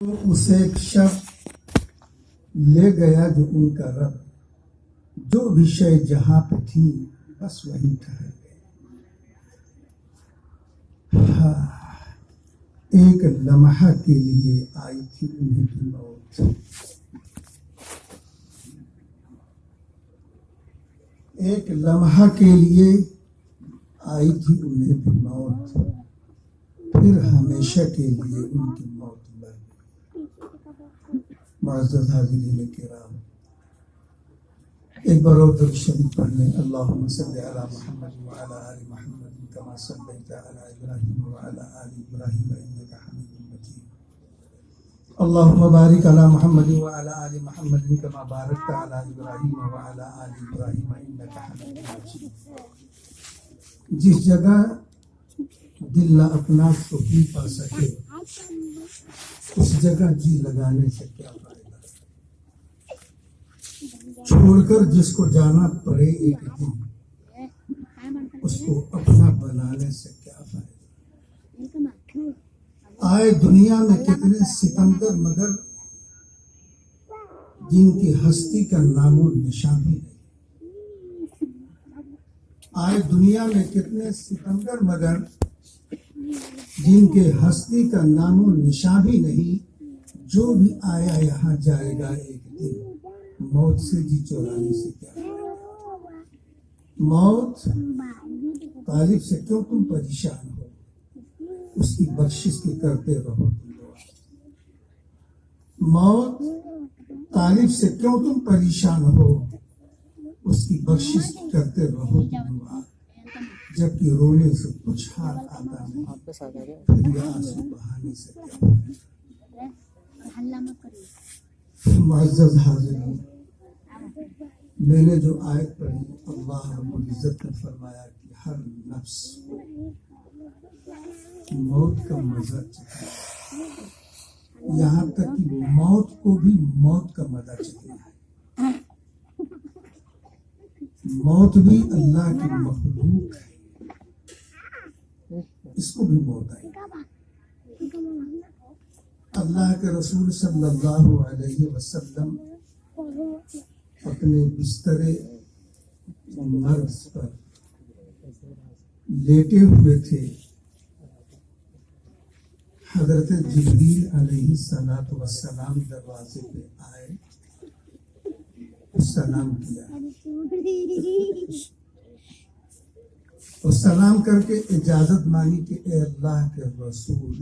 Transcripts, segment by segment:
تو اسے ایک شب لے گیا جو ان کا رب، جو بھی شے جہاں پہ تھی بس وہیں ٹھہر گئے۔ ایک لمحہ کے لیے آئی تھی انہیں بھی موت، ایک لمحہ کے لیے آئی تھی انہیں بھی موت، پھر ہمیشہ کے لیے ان کی موت لگ گئی۔ معزز حاضرین کرام، ایک بار اور درود شریف پڑھ لیں۔ اللہم صلی علی محمد وعلی آل محمد کما صلیت علی ابراہیم وعلی آل ابراہیم انک حمید مجید۔ اللہم بارک علی محمد وعلی آل محمد کما بارکت علی ابراہیم وعلی آل ابراہیم انک حمید مجید۔ جس جگہ دل نہ اپنا تو بھی پا سکے، اس جگہ جی لگانے سے کیا فائدہ؟ چھوڑ کر جس کو جانا پڑے ایک دن، اس کو اپنا بنانے سے کیا فائدہ؟ آئے دنیا میں کتنے ستمگر مگر جن کی ہستی کا نام و نشان بھی نہیں۔ آئے دنیا میں کتنے ستمگر مگر جن کے ہستی کا نام و نشان بھی نہیں۔ جو بھی آیا یہاں جائے گا ایک دن، موت سے جی چورانے سے کیا فائدہ؟ موت طالب سے کیوں تم پریشان ہو، اس کی بخشش کی کرتے رہو تم دعا۔ موت طالب سے کیوں تم پریشان ہو، اس کی بخشش کی کرتے رہو تم دعا۔ جبکہ رونے سے کچھ ہاتھ آتا نہیں، پھر یہ آنسو بہانے سے کیا فائدہ؟ معزز حاضرین، میں نے جو آیت پڑھی، اللہ رب العزت نے فرمایا کہ ہر نفس موت کا مزہ چکھے، یہاں تک کہ موت کو بھی موت کا مزہ چکھنا ہے۔ موت بھی اللہ کی مخلوق ہے، اس کو بھی موت آئی۔ اللہ کے رسول صلی اللہ علیہ وسلم اپنے بستر مرض پر لیٹے ہوئے تھے، حضرت جبریل علیہ السلام دروازے پہ آئے، سلام کیا اور سلام کر کے اجازت مانگی کہ اے اللہ کے رسول،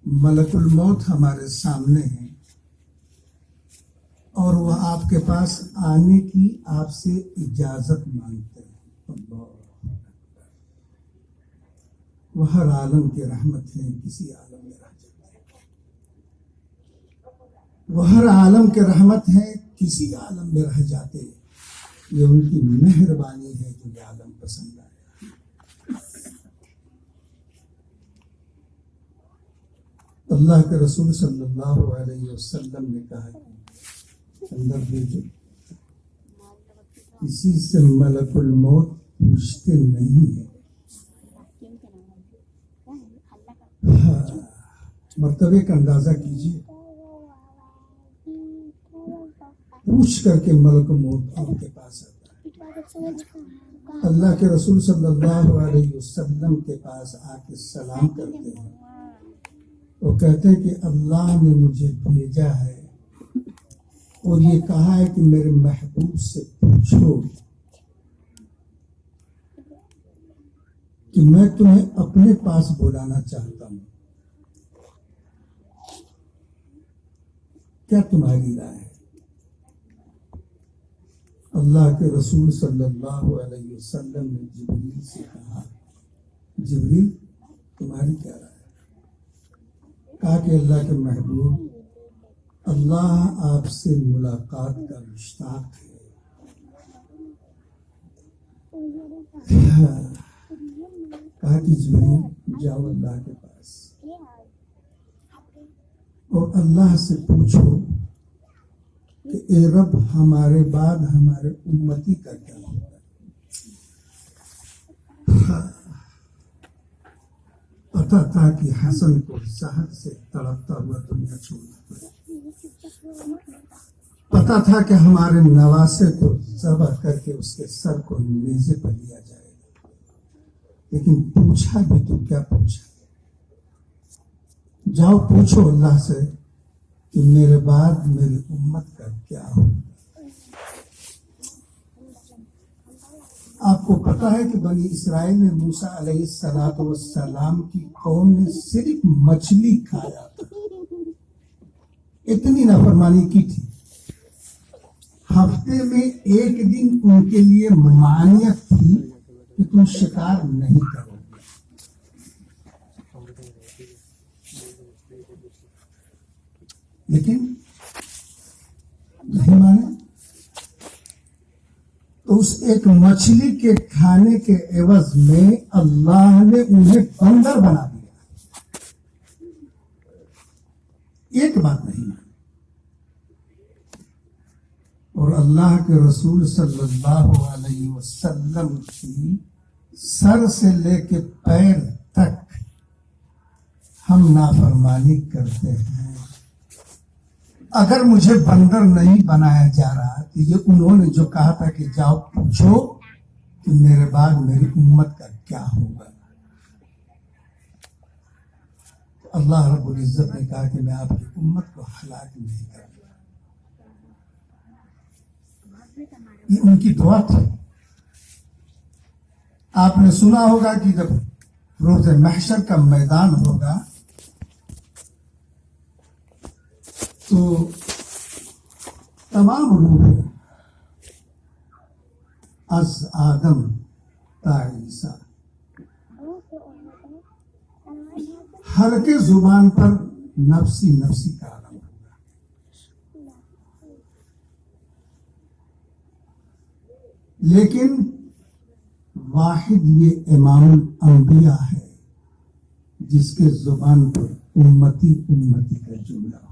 ملک الموت ہمارے سامنے ہیں اور وہ آپ کے پاس آنے کی آپ سے اجازت مانگتے ہیں۔ اللہ اکبر۔ وہ ہر عالم کی رحمت ہے، کسی عالم میں رہ جاتے ہیں۔ وہ ہر عالم کی رحمت ہے، کسی عالم میں رہ جاتے ہیں۔ یہ ان کی مہربانی ہے جو یہ عالم پسند آیا۔ اللہ کے رسول صلی اللہ علیہ وسلم نے کہا کہ اندر بھیجو، کسی سے ملک الموت پوچھتے نہیں ہیں۔ مرتبے کا اندازہ کیجیے، پوچھ کر کے ملک الموت آپ کے پاس آتا ہے۔ اللہ کے رسول صلی اللہ علیہ وسلم کے پاس آ کے سلام کرتے ہیں، وہ کہتے ہیں کہ اللہ نے مجھے بھیجا ہے اور یہ کہا ہے کہ میرے محبوب سے پوچھو کہ میں تمہیں اپنے پاس بلانا چاہتا ہوں، کیا تمہاری رائے ہے؟ اللہ کے رسول صلی اللہ علیہ وسلم نے جبریل سے کہا، جبریل تمہاری کیا رائے ہے؟ کہا کہ اللہ کے محبوب، اللہ آپ سے ملاقات کا مشتاق ہے۔ کہا کہ جبریل جاؤ اللہ کے پاس اور اللہ سے پوچھو کہ اے رب، ہمارے بعد ہمارے امتی کا کیا ہوگا؟ پتا تھا کہ حسن کو زہر سے تڑپتا ہوا دنیا چھوڑنا پڑے، پتا تھا کہ ہمارے نواسے کو ذبح کر کے اس کے سر کو نیزے پر لیا جائے گا، لیکن پوچھا بھی تو کیا پوچھا؟ جاؤ پوچھو اللہ سے کہ میرے بعد میری امت کا کیا ہوگا۔ آپ کو پتا ہے کہ بنی اسرائیل میں موسیٰ علیہ السلام کی قوم نے صرف مچھلی کھایا تھا، اتنی نافرمانی کی تھی۔ ہفتے میں ایک دن ان کے لیے ممانعت تھی کہ تم شکار نہیں کرو گے، لیکن نہیں مانے تو اس ایک مچھلی کے کھانے کے عوض میں اللہ نے انہیں بندر بنا دیا۔ ایک بات نہیں مانی، اور اللہ کے رسول صلی اللہ علیہ وسلم کی سر سے لے کے پیر تک ہم نافرمانی کرتے ہیں۔ اگر مجھے بندر نہیں بنایا جا رہا تو یہ انہوں نے جو کہا تھا کہ جاؤ پوچھو کہ میرے بعد میری امت کا کیا ہوگا، اللہ رب العزت نے کہا کہ میں آپ کی امت کو ہلاک نہیں کروں گا۔ یہ ان کی دعا تھی۔ آپ نے سنا ہوگا کہ جب روز محشر کا میدان ہوگا تو تمام روح از آدم تا عیسیٰ ہر کے زبان پر نفسی نفسی کا عالم ہوگا، لیکن واحد یہ امام الانبیاء ہے جس کے زبان پر امتی امتی کا جملہ ہو۔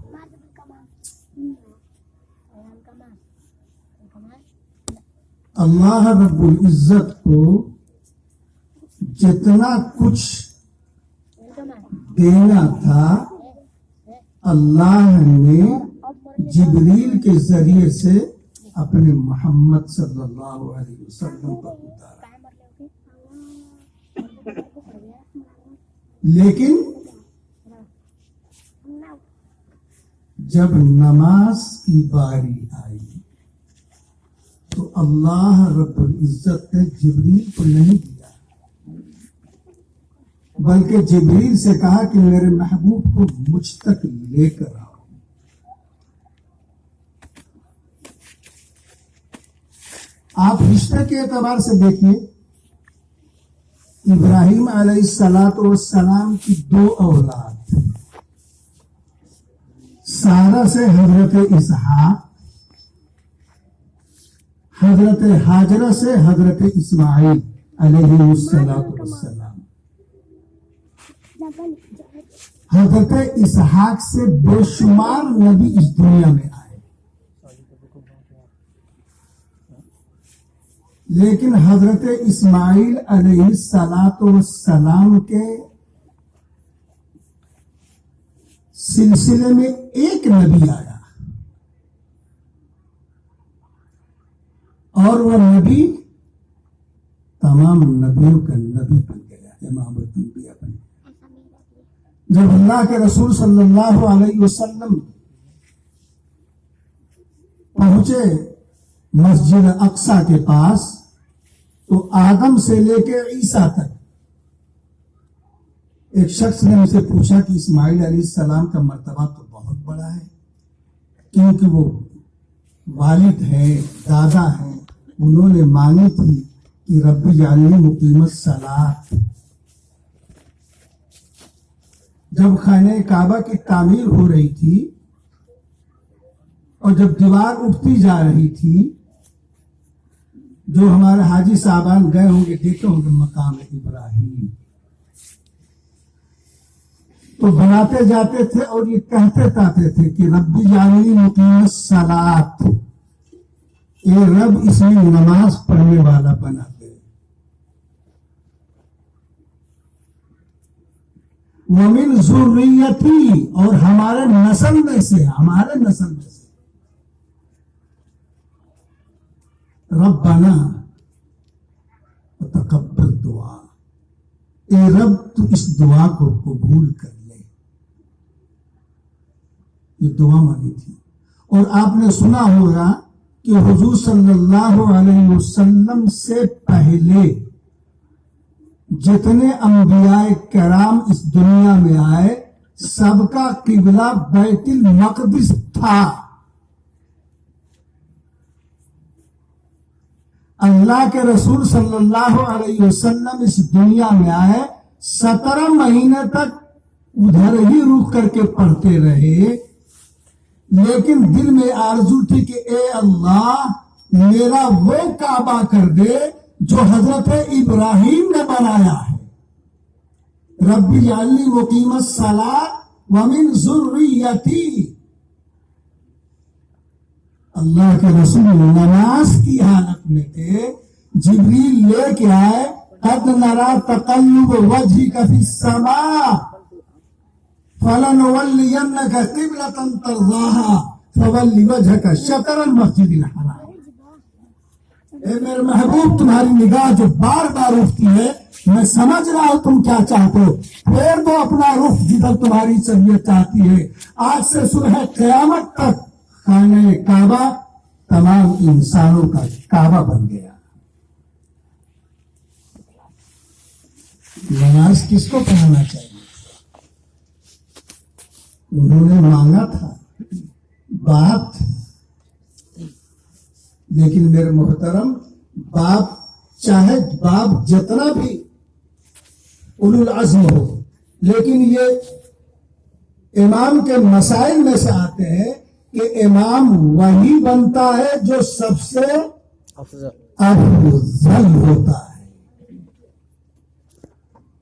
اللہ رب العزت کو جتنا کچھ دینا تھا اللہ نے جبریل کے ذریعے سے اپنے محمد صلی اللہ علیہ وسلم پر اتارا، لیکن جب نماز کی باری آئی تو اللہ رب العزت نے جبریل کو نہیں دیا، بلکہ جبریل سے کہا کہ میرے محبوب کو مجھ تک لے کر آؤ۔ آپ رشتہ کے اعتبار سے دیکھیے، ابراہیم علیہ السلام کی دو اولاد، سارہ سے حضرت اسحاق، حضرت ہاجرہ سے حضرت اسماعیل علیہ السلام۔ حضرت اسحاق سے بے شمار نبی اس دنیا میں آئے، لیکن حضرت اسماعیل علیہ السلام کے سلسلے میں ایک نبی آیا، اور وہ نبی تمام نبیوں کا نبی بن گیا، امام الانبیاء بن گیا۔ جب اللہ کے رسول صلی اللہ علیہ وسلم پہنچے مسجد اقصی کے پاس تو آدم سے لے کے عیسیٰ تک ایک شخص نے مجھ سے پوچھا کہ اسماعیل علیہ السلام کا مرتبہ تو بہت بڑا ہے، کیونکہ وہ والد ہیں، دادا ہیں، انہوں نے مانگی تھی کہ رب اجعلنی مقیم الصلاۃ۔ جب خانہ کعبہ کی تعمیر ہو رہی تھی اور جب دیوار اٹھتی جا رہی تھی، جو ہمارے حاجی صاحبان گئے ہوں گے دیکھے ہوں گے مقام ابراہیم، تو بناتے جاتے تھے اور یہ کہتے جاتے تھے کہ رب اجعلنی مقیم الصلاۃ، اے رب اس میں نماز پڑھنے والا بنا دے۔ ومن ذریتی، اور ہمارے نسل میں سے، ہمارے نسل میں سے، ربنا تقبل دعا، اے رب تو اس دعا کو قبول کر لے. یہ دعا مانگی تھی. اور آپ نے سنا ہوگا کہ حضور صلی اللہ علیہ وسلم سے پہلے جتنے انبیاء کرام اس دنیا میں آئے سب کا قبلہ بیت المقدس تھا. اللہ کے رسول صلی اللہ علیہ وسلم اس دنیا میں آئے، 17 مہینے تک ادھر ہی رک کر کے پڑھتے رہے، لیکن دل میں آرزو تھی کہ اے اللہ میرا وہ کعبہ کر دے جو حضرت ابراہیم نے بنایا ہے. رب اجعلنی مقیم الصلاۃ ومن ذریتی. اللہ کے رسول نماز کی حالت میں تھے، جبریل لے کے آئے، قد نرى تقلب وجهك في السماء فلنولينك قبلة ترضاها فول وجهك شطر المسجد الحرام. اے میرے محبوب تمہاری نگاہ جو بار بار اٹھتی ہے، میں سمجھ رہا ہوں تم کیا چاہتے ہو، پھیر دو اپنا رخ جدھر تمہاری طبیعت چاہتی ہے. آج سے صبح قیامت تک خانہ کعبہ تمام انسانوں کا کعبہ بن گیا. نماز کس کو پڑھنا چاہیے؟ انہوں نے مانگا تھا، باپ تھے، لیکن میرے محترم باپ چاہے باپ جتنا بھی اولو العزم ہو، لیکن یہ امام کے مسائل میں سے آتے ہیں کہ امام وہی بنتا ہے جو سب سے افضل ہوتا ہے.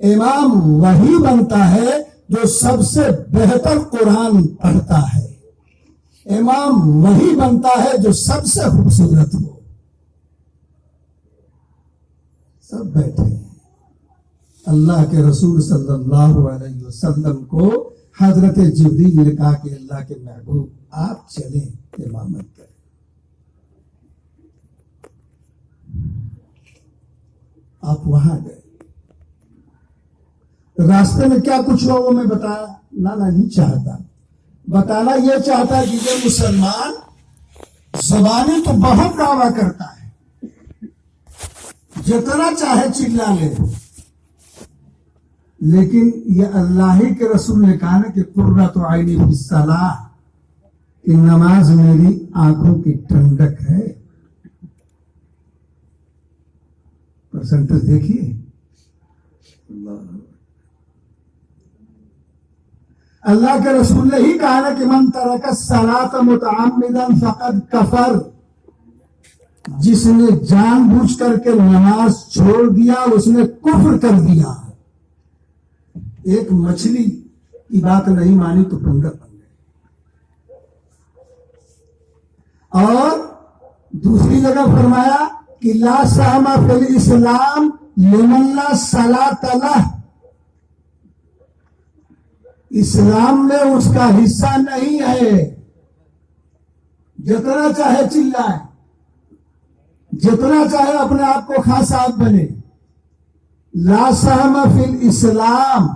امام وہی بنتا ہے جو سب سے بہتر قرآن پڑھتا ہے. امام وہی بنتا ہے جو سب سے خوبصورت ہو. سب بیٹھے ہیں. اللہ کے رسول صلی اللہ علیہ وسلم کو حضرت جبریل نے کہا کہ اللہ کے محبوب آپ چلیں امامت کریں. آپ وہاں گئے. راستے میں کیا کچھ ہوا وہ میں بتانا نہیں چاہتا. بتانا یہ چاہتا ہے کہ یہ مسلمان زبانی تو بہت دعویٰ کرتا ہے، جتنا چاہے چلا لے، لیکن یہ اللہ ہی کے رسول نے کہا نا کہ قرۃ عینی فی الصلاۃ، کہ نماز میری آنکھوں کی ٹھنڈک ہے. پرسنٹیج دیکھیے. اللہ کے رسول نے ہی کہا نا کہ من ترک الصلاۃ متعمدا فقد کفر. جس نے جان بوجھ کر کے نماز چھوڑ دیا اس نے کفر کر دیا. ایک مچھلی کی بات نہیں مانی تو بندر بن گئے. اور دوسری جگہ فرمایا کہ لا سہم فی الاسلام لمن لا صلاۃ لہ. اسلام میں اس کا حصہ نہیں ہے. جتنا چاہے چلائے، جتنا چاہے اپنے آپ کو خاص صاحب بنے. لا سہم فی الاسلام،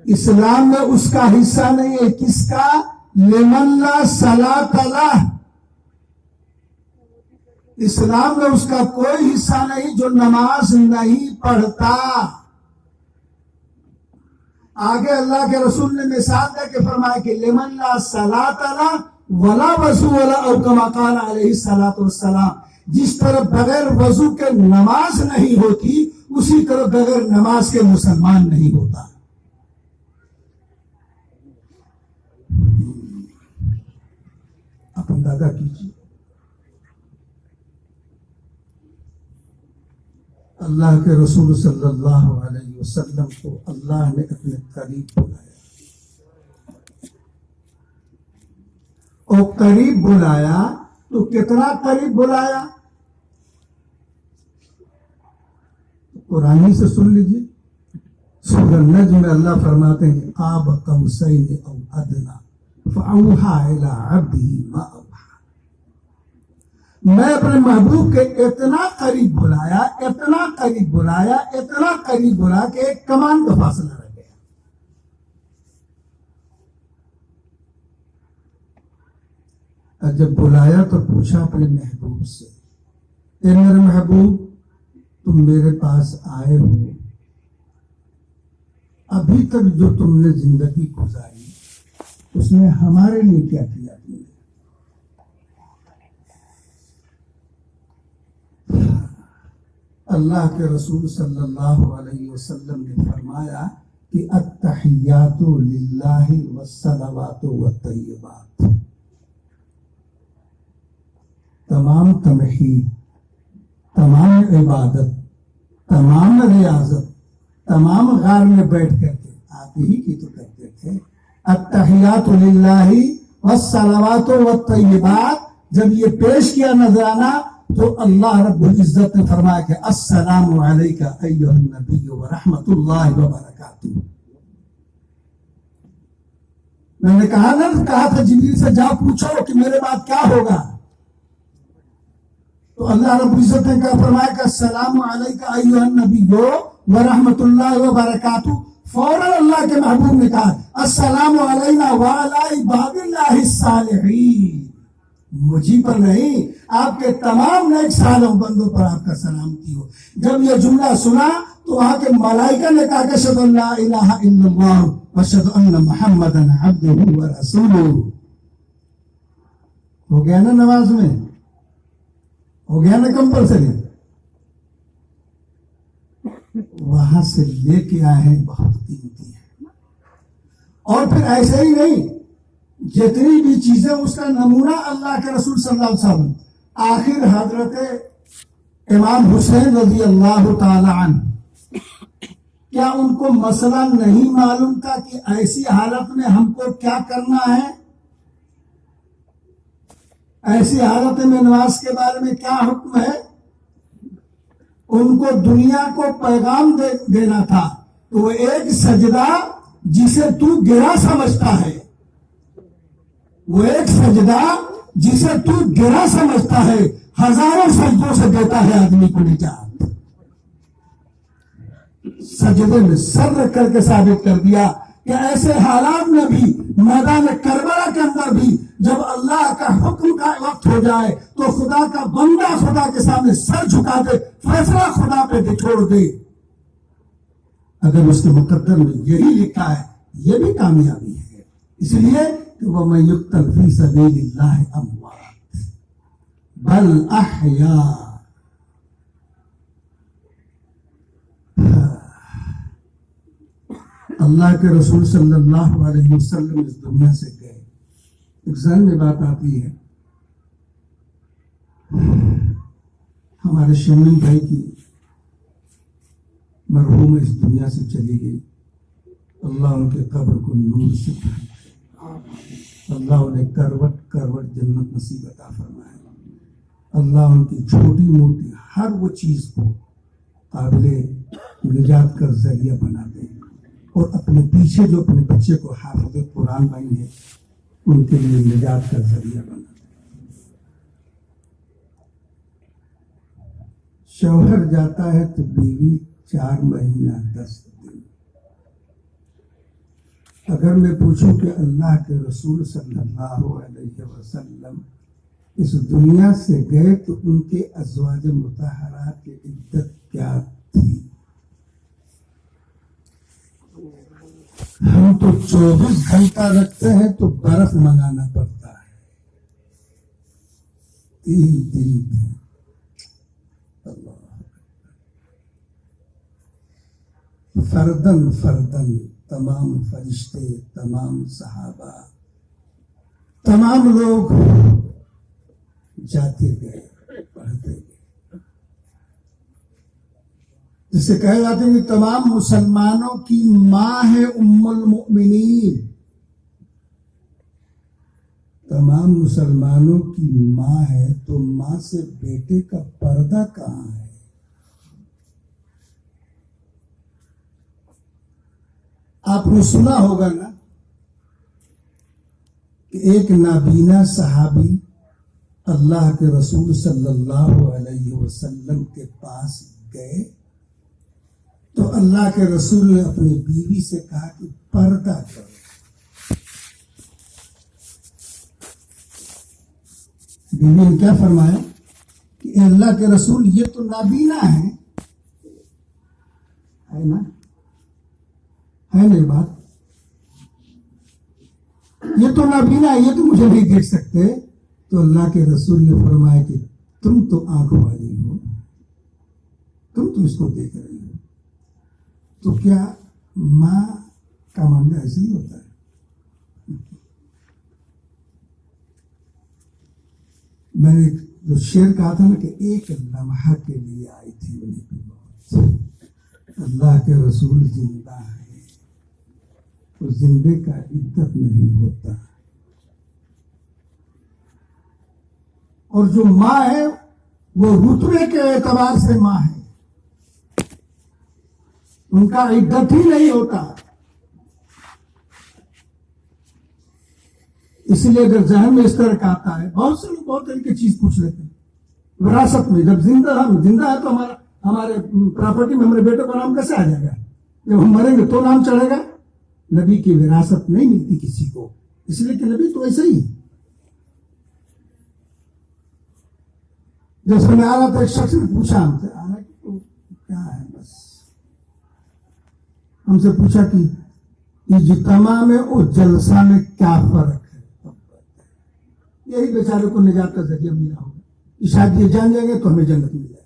اسلام میں اس کا حصہ نہیں ہے. کس کا؟ لمن لا صلاۃ لہ. اسلام میں اس کا کوئی حصہ نہیں جو نماز نہیں پڑھتا. آگے اللہ کے رسول نے مثال دے کے فرمایا کہ لمن لا صلاۃ لہ ولا وضو ولا، او کما قال علیہ الصلوۃ والسلام. جس طرح بغیر وضو کے نماز نہیں ہوتی اسی طرح بغیر نماز کے مسلمان نہیں ہوتا. آپ اندازہ کیجیے اللہ کے رسول صلی اللہ علیہ وسلم کو اللہ نے اپنے قریب بلایا، اور قریب بلایا تو کتنا قریب بلایا؟ قرآن سے سن لیجیے. سورہ النجم میں اللہ فرماتے ہیں قاب قوسین او ادنا فاوحى الى عبده ما اوحى. میں اپنے محبوب کے اتنا قریب بلایا اتنا قریب بلایا اتنا قریب بلایا کہ ایک کمان کا فاصلہ رہ گیا. اور جب بلایا تو پوچھا اپنے محبوب سے اے میرے محبوب تم میرے پاس آئے ہو, ابھی تک جو تم نے زندگی گزاری اس میں ہمارے لیے کیا کیا تم نے؟ اللہ کے رسول صلی اللہ علیہ وسلم نے فرمایا کہ التحیات للہ والصلوات والطیبات, تمام تمہید, تمام عبادت, تمام ریاضت, تمام غار میں بیٹھ کر کے آپ ہی کی تو کرتے تھے. التحیات للہ والصلوات والطیبات جب یہ پیش کیا نذرانہ تو اللہ رب العزت نے فرمایا کہ السلام علیکہ ایھا النبی ورحمۃ اللہ وبرکاتہ. میں نے کہا تھا جبریل سے جا پوچھو کہ میرے بعد کیا ہوگا, تو اللہ رب العزت نے کہا فرمایا کہ السلام علیکہ ایھا النبی ورحمۃ اللہ وبرکاتہ. فوراً اللہ کے محبوب نے کہا السلام علینا وعلی عباد اللہ الصالحین, مجھے پر نہیں آپ کے تمام نیک صالح بندوں پر آپ کا سلامتی ہو. جب یہ جملہ سنا تو وہاں کے ملائکہ نے کہا کہ اشہد ان لا الہ الا اللہ واشہد ان محمدا عبدہ ورسولہ. ہو گیا نا نماز میں, ہو گیا نا کمپلسری. وہاں سے لے کے آئے ہیں بہت قیمتی ہے. اور پھر ایسے ہی نہیں, جتنی بھی چیزیں اس کا نمونہ اللہ کے رسول صلی اللہ علیہ وسلم. آخر حضرت امام حسین رضی اللہ تعالی عنہ, کیا ان کو مسئلہ نہیں معلوم تھا کہ ایسی حالت میں ہم کو کیا کرنا ہے؟ ایسی حالت میں نماز کے بارے میں کیا حکم ہے؟ ان کو دنیا کو پیغام دینا تھا. تو وہ ایک سجدہ جسے تو گرا سمجھتا ہے, وہ ایک سجدہ جسے تو گرا سمجھتا ہے, ہزاروں سجدوں سے دیتا ہے آدمی کو نجات. سجدے میں سر رکھ کر کے ثابت کر دیا کہ ایسے حالات میں بھی, میدان کربلا کے اندر بھی, جب اللہ کا حکم کا وقت ہو جائے تو خدا کا بندہ خدا کے سامنے سر جھکا دے, فیصلہ خدا پہ چھوڑ دے. اگر اس کے مقدر میں یہی لکھا ہے یہ بھی کامیابی ہے. اس لیے کہ وَمَن يُقْتَلْ فِي سَبِيلِ اللَّهِ أَمْوَاتٌ بَلْ أَحْيَاءٌ. اللہ کے رسول صلی اللہ علیہ وسلم اس دنیا سے گئے. ایک ذہن میں بات آتی ہے, ہمارے شمیم بھائی کی مرحوم اس دنیا سے چلی گئی. اللہ ان کے قبر کو نور سے بھر دے, اللہ انہیں کروٹ کروٹ جنت نصیب عطا فرمائے. اللہ ان کی چھوٹی موٹی ہر وہ چیز کو قابل نجات کا ذریعہ بنا دے, اور اپنے پیچھے جو اپنے بچے کو حافظ قرآن بنی ہے ان کے لیے نجات کا ذریعہ بنا دے. شوہر جاتا ہے تو بیوی 4 مہینہ 10 دن. اگر میں پوچھوں کہ اللہ کے رسول صلی اللہ علیہ وسلم اس دنیا سے گئے تو ان کے ازواج مطہرات کی عدت کیا تھی؟ ہم تو 24 گھنٹہ رکھتے ہیں تو برف منگانا پڑتا ہے. 3 دن تھے. فردن فردن تمام فرشتے, تمام صحابہ, تمام لوگ جاتے گئے, پڑھتے گئے. جسے کہے جاتے ہیں کہ تمام مسلمانوں کی ماں ہے ام المؤمنین. تمام مسلمانوں کی ماں ہے تو ماں سے بیٹے کا پردہ کہاں ہے؟ آپ نے سنا ہوگا نا کہ ایک نابینا صحابی اللہ کے رسول صلی اللہ علیہ وسلم کے پاس گئے تو اللہ کے رسول نے اپنی بیوی سے کہا کہ پردہ کرو. بیوی نے کیا فرمایا کہ اے اللہ کے رسول یہ تو نابینا ہے نا, ہے نہیں بات, یہ تو نابینا ہے, یہ تو مجھے نہیں دیکھ سکتے. تو اللہ کے رسول نے فرمایا کہ تم تو آنکھوں والی ہو, تم تو اس کو دیکھ رہی ہو, تو کیا ماں کا معاملہ ایسے ہی ہوتا ہے؟ میں نے جو شعر کہا تھا نا کہ ایک لمحہ کے لیے آئی تھی انہیں کی موت, اللہ کے رسول زندہ ہے, تو زندے کا عدت نہیں ہوتا. اور جو ماں ہے وہ رتبے کے اعتبار سے ماں ہے, ان کا عدت ہی نہیں ہوتا. اس لیے اگر ذہن میں اس طرح کا آتا ہے, بہت سے لوگ بہت طرح کی چیز پوچھ لیتے ہیں وراثت میں, جب ہم زندہ ہے تو ہمارے پراپرٹی میں ہمارے بیٹے کا نام کیسے آ جائے گا؟ جب ہم مریں گے تو نام چڑھے گا. نبی کی وراثت نہیں ملتی کسی کو, اس لیے کہ نبی تو ایسے ہی. جب میں آ رہا تھا ایک شخص نے پوچھا ہم سے, تو کیا ہے, بس ہم سے پوچھا کہ اجتماع میں اور جلسہ میں کیا فرق ہے. یہی بیچارے کو نجات کا ذریعہ ملا ہوگا, شاید یہ جان جائیں گے تو ہمیں جنت مل جائے گا.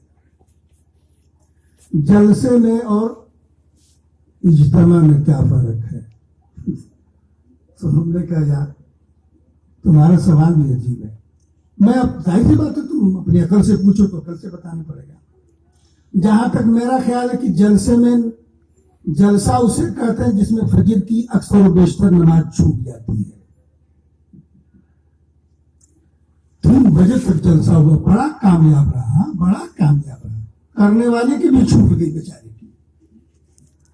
جلسے میں اور اجتماع میں کیا فرق ہے؟ تو ہم نے کہا یار تمہارا سوال بھی عجیب ہے. میں اب ظاہر سی بات ہے تم اپنی عقل سے پوچھو تو عقل سے بتانا پڑے گا. جہاں تک میرا خیال ہے کہ جلسے میں جلسہ اسے کہتے ہیں جس میں فجر کی اکثر و بیشتر نماز چھوٹ جاتی ہے. 3 بجے تک جلسہ ہوا, بڑا کامیاب رہا, کرنے والے کی بھی چھوٹ گئی بیچارے کی,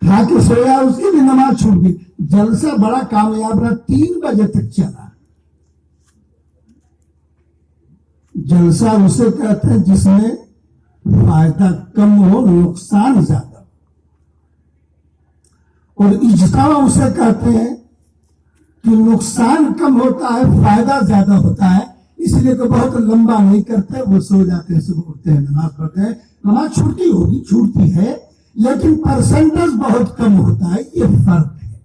کھا کے سویا اس کی بھی نماز چھوٹ گئی. جلسہ بڑا کامیاب رہا, 3 بجے تک چلا. جلسہ اسے کہتے ہیں جس میں فائدہ کم ہو نقصان زیادہ ہو, اور اجتماع اسے کہتے ہیں کہ نقصان کم ہوتا ہے فائدہ زیادہ ہوتا ہے. اس لیے تو بہت لمبا نہیں کرتے, وہ سو جاتے ہیں, صبح اٹھتے ہیں, نماز پڑھتے ہیں. نماز چھوٹتی ہے لیکن پرسنٹیج بہت کم ہوتا ہے. یہ فرق ہے.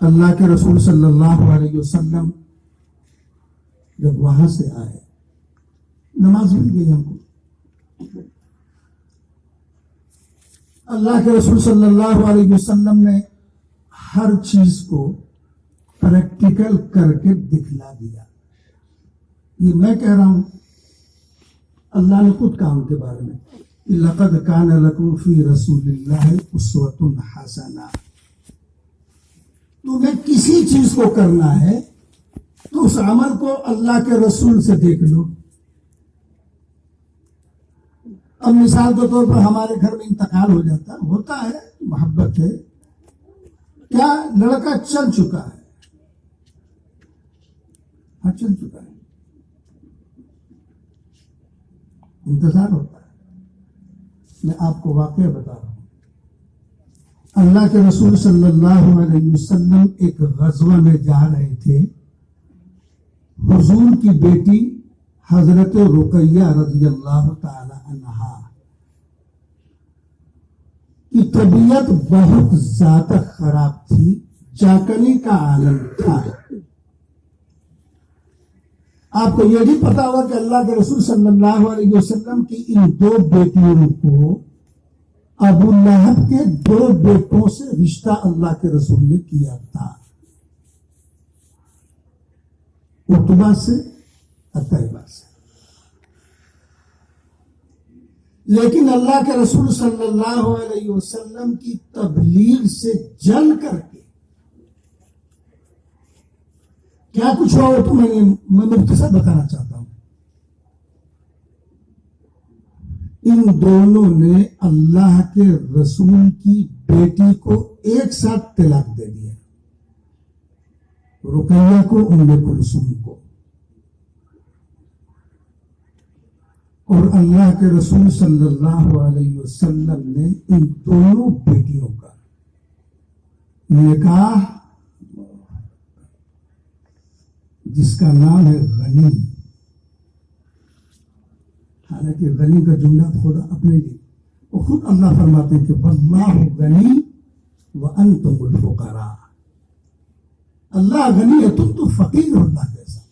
اللہ کے رسول صلی اللہ علیہ وسلم جب وہاں سے آئے, نماز مل گئی ہم کو. اللہ کے رسول صلی اللہ علیہ وسلم نے ہر چیز کو پریکٹیکل کر کے دکھلا دیا. یہ میں کہہ رہا ہوں, اللہ نے خود کہا ان کے بارے میں, لقد کان لکم فی رسول اللہ اسوۃ حسنہ. تمہیں کسی چیز کو کرنا ہے تو اس عمل کو اللہ کے رسول سے دیکھ لو. اب مثال کے طور پر ہمارے گھر میں انتقال ہو جاتا ہوتا ہے, محبت ہے, کیا لڑکا چل چکا ہے, ہاں چل چکا ہے, انتظار ہوتا ہے. میں آپ کو واقعہ بتا رہا ہوں. اللہ کے رسول صلی اللہ علیہ وسلم ایک غزوہ میں جا رہے تھے. حضور کی بیٹی حضرت رقیہ رضی اللہ تعالی عنہا کی طبیعت بہت زیادہ خراب تھی, چاکنی کا عالم تھا. آپ کو یہ بھی پتا ہوگا کہ اللہ کے رسول صلی اللہ علیہ وسلم کی ان 2 بیٹیوں کو ابو لہب کے 2 بیٹوں سے رشتہ اللہ کے رسول نے کیا تھا, عتبہ سے, عتیبہ سے. لیکن اللہ کے رسول صلی اللہ علیہ وسلم کی تبلیغ سے جل کر کے کیا کچھ ہوا تو میں مختصر بتانا چاہتا ہوں. ان دونوں نے اللہ کے رسول کی بیٹی کو ایک ساتھ طلاق دے دیا، رقیہ کو، ام کلثوم کو، اور اللہ کے رسول صلی اللہ علیہ وسلم نے ان دونوں بیٹیوں کا نکاح، جس کا نام ہے غنی، حالانکہ غنی کا جملہ خود اپنے لیے، وہ خود اللہ فرماتے ہیں کہ واللہ غنی وانتم الفقراء، اللہ غنی ہے، تم تو فقیر ہو اللہ کے ساتھ،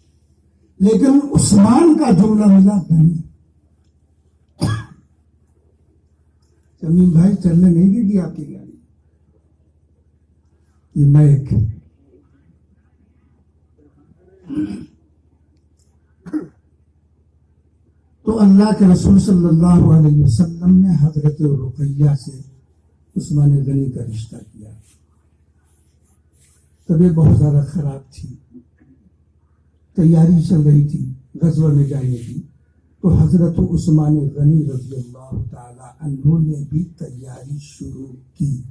لیکن عثمان کا جملہ ملا غنی۔ شمیم بھائی چلنے نہیں دے گی آپ کی گاڑی، یہ میک تو اللہ کے رسول صلی اللہ علیہ وسلم نے حضرت رقیہ سے عثمان غنی کا رشتہ کیا۔ طبیعت بہت زیادہ خراب تھی، تیاری چل رہی تھی غزوہ میں جانے کی، تو حضرت عثمان غنی رضی اللہ تعالی عنہ نے بھی تیاری شروع کی۔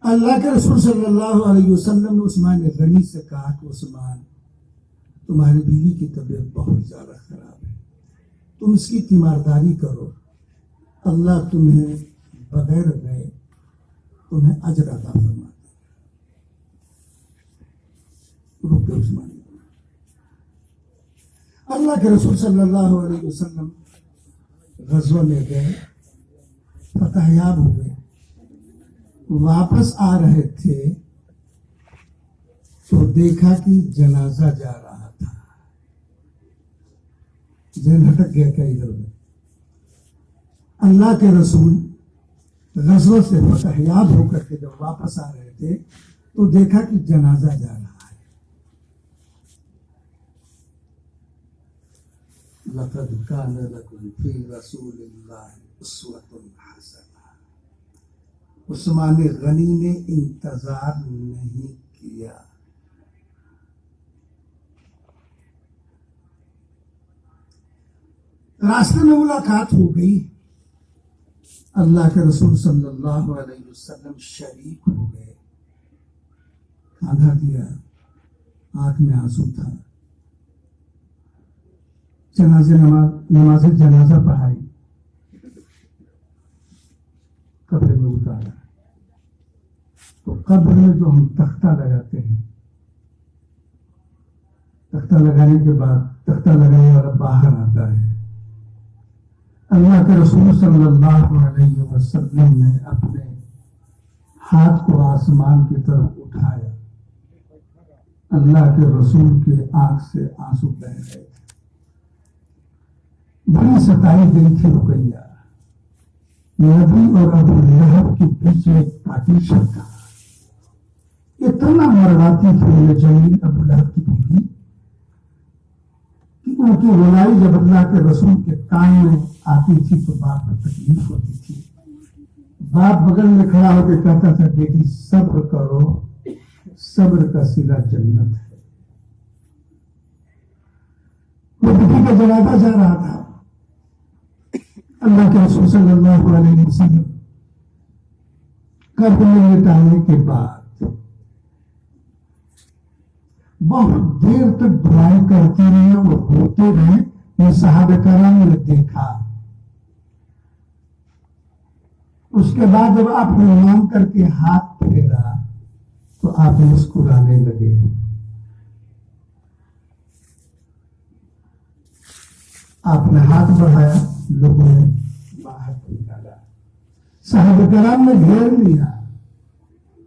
اللہ کے رسول صلی اللہ علیہ وسلم نے عثمان غنی سے کہا کہ عثمان، تمہاری بیوی کی طبیعت بہت زیادہ خراب ہے، تم اس کی تیمارداری کرو، اللہ تمہیں بغیر گئے تمہیں اجر عطا فرماتا ہے۔ رک گئے عثمان، اللہ کے رسول صلی اللہ علیہ وسلم غزوہ میں گئے، فتح یاب ہو گئے، واپس آ رہے تھے تو دیکھا کہ جنازہ جا رہا تھا، ذہن ہٹک گیا کیا ادھر ادھر۔ اللہ کے رسول غزوہ سے فتح یاب ہو کر کے جب واپس آ رہے تھے تو دیکھا کہ جنازہ جا رہا ہے۔ لقد كان لكم في رسول الله اسوة حسنة، عثمان غنی نے انتظار نہیں کیا، راستے میں ملاقات ہو گئی، اللہ کے رسول صلی اللہ علیہ وسلم شریک ہو گئے، کاندھا دیا، آنکھ میں آنسو تھا، نماز جنازہ پڑھائی، قبر میں اتارا، تو قبر میں جو ہم تختہ لگاتے ہیں، تختہ لگانے کے بعد تختہ لگانے والا باہر آتا ہے، اللہ کے رسول صلی اللہ علیہ وسلم نے اپنے ہاتھ کو آسمان کی طرف اٹھایا، اللہ کے رسول کے آنکھ سے آنسو بہہ رہے تھے، بڑی ستائی گئی تھی رقیہ، نبی اور ابو لہب کے بیچ میں ایک پارٹیشن تھا، اتنا مرواتی تھی یہ جمیل ابو لہب کی بیوی کہ ان کی رلائی جب اللہ کے رسول کے کان میں آتی تھی تو باپ کو تکلیف ہوتی تھی، باپ بغل میں کھڑا ہو کے کہتا تھا بیٹی صبر کرو، صبر کا صلہ جنت ہے۔ وہ بیٹی کا جنازہ جا رہا تھا، اللہ کے رسول صلی اللہ علیہ وسلم قبر میں لٹانے کے بعد بہت دیر تک دعائیں کرتے رہے اور روتے رہے، یہ صحابہ کرام نے دیکھا۔ اس کے بعد جب آپ نے مان کر کے ہاتھ پھیرا تو آپ مسکرانے لگے، آپ نے ہاتھ بڑھایا، لوگوں نے باہر نکالا، صحابہ کرام نے گھیر لیا،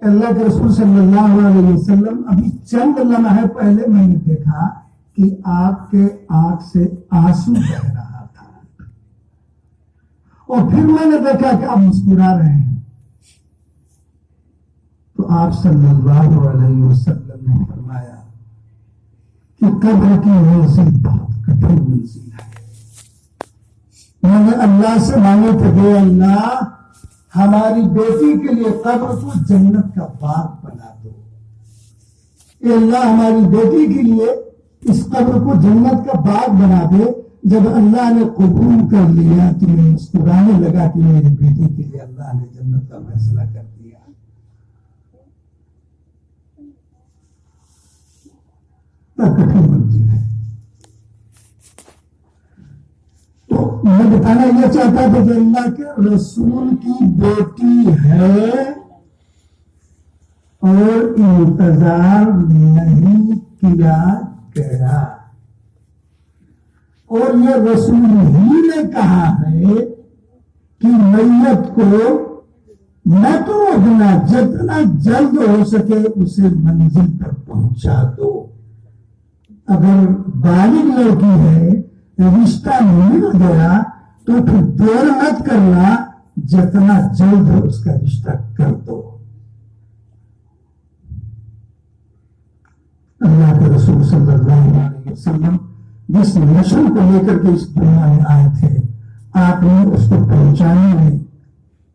اللہ کے رسول صلی اللہ علیہ وسلم ابھی چند لمحے پہلے میں نے دیکھا کہ آپ کے آنکھ سے آنسو بہ رہا تھا، اور پھر میں نے دیکھا کہ آپ مسکرا رہے ہیں، تو آپ صلی اللہ علیہ وسلم نے فرمایا کہ قبر کی منزل بہت کٹھن منزل ہے۔ میں نے اللہ سے مانگے تھے، اللہ ہماری بیٹی کے لیے قبر کو جنت کا باغ بنا دو، اے اللہ ہماری بیٹی کے لیے اس قبر کو جنت کا باغ بنا دے، جب اللہ نے قبول کر لیا تو میں مسکرانے لگا کہ میری بیٹی کے لیے اللہ نے جنت کا فیصلہ کر دیا. کٹھن منزل ہے. تو میں بتانا یہ چاہتا تھا کہ اللہ کے رسول کی بیٹی ہے اور انتظار نہیں کیا گیا. اور یہ رسول ہی نے کہا ہے کہ میت کو نہ تو اتنا جتنا جلد ہو سکے اسے منزل پر پہنچا دو. اگر بالغ لڑکی ہے رشتہ مل گیا تو پھر دیر مت کرنا, جتنا جلد ہو اس کا رشتہ کر دو. اللہ کے رسول صلی اللہ علیہ وسلم جس نسل کو لے کر کے اس دنیا میں آئے تھے, آپ نے اس کو پہنچانے میں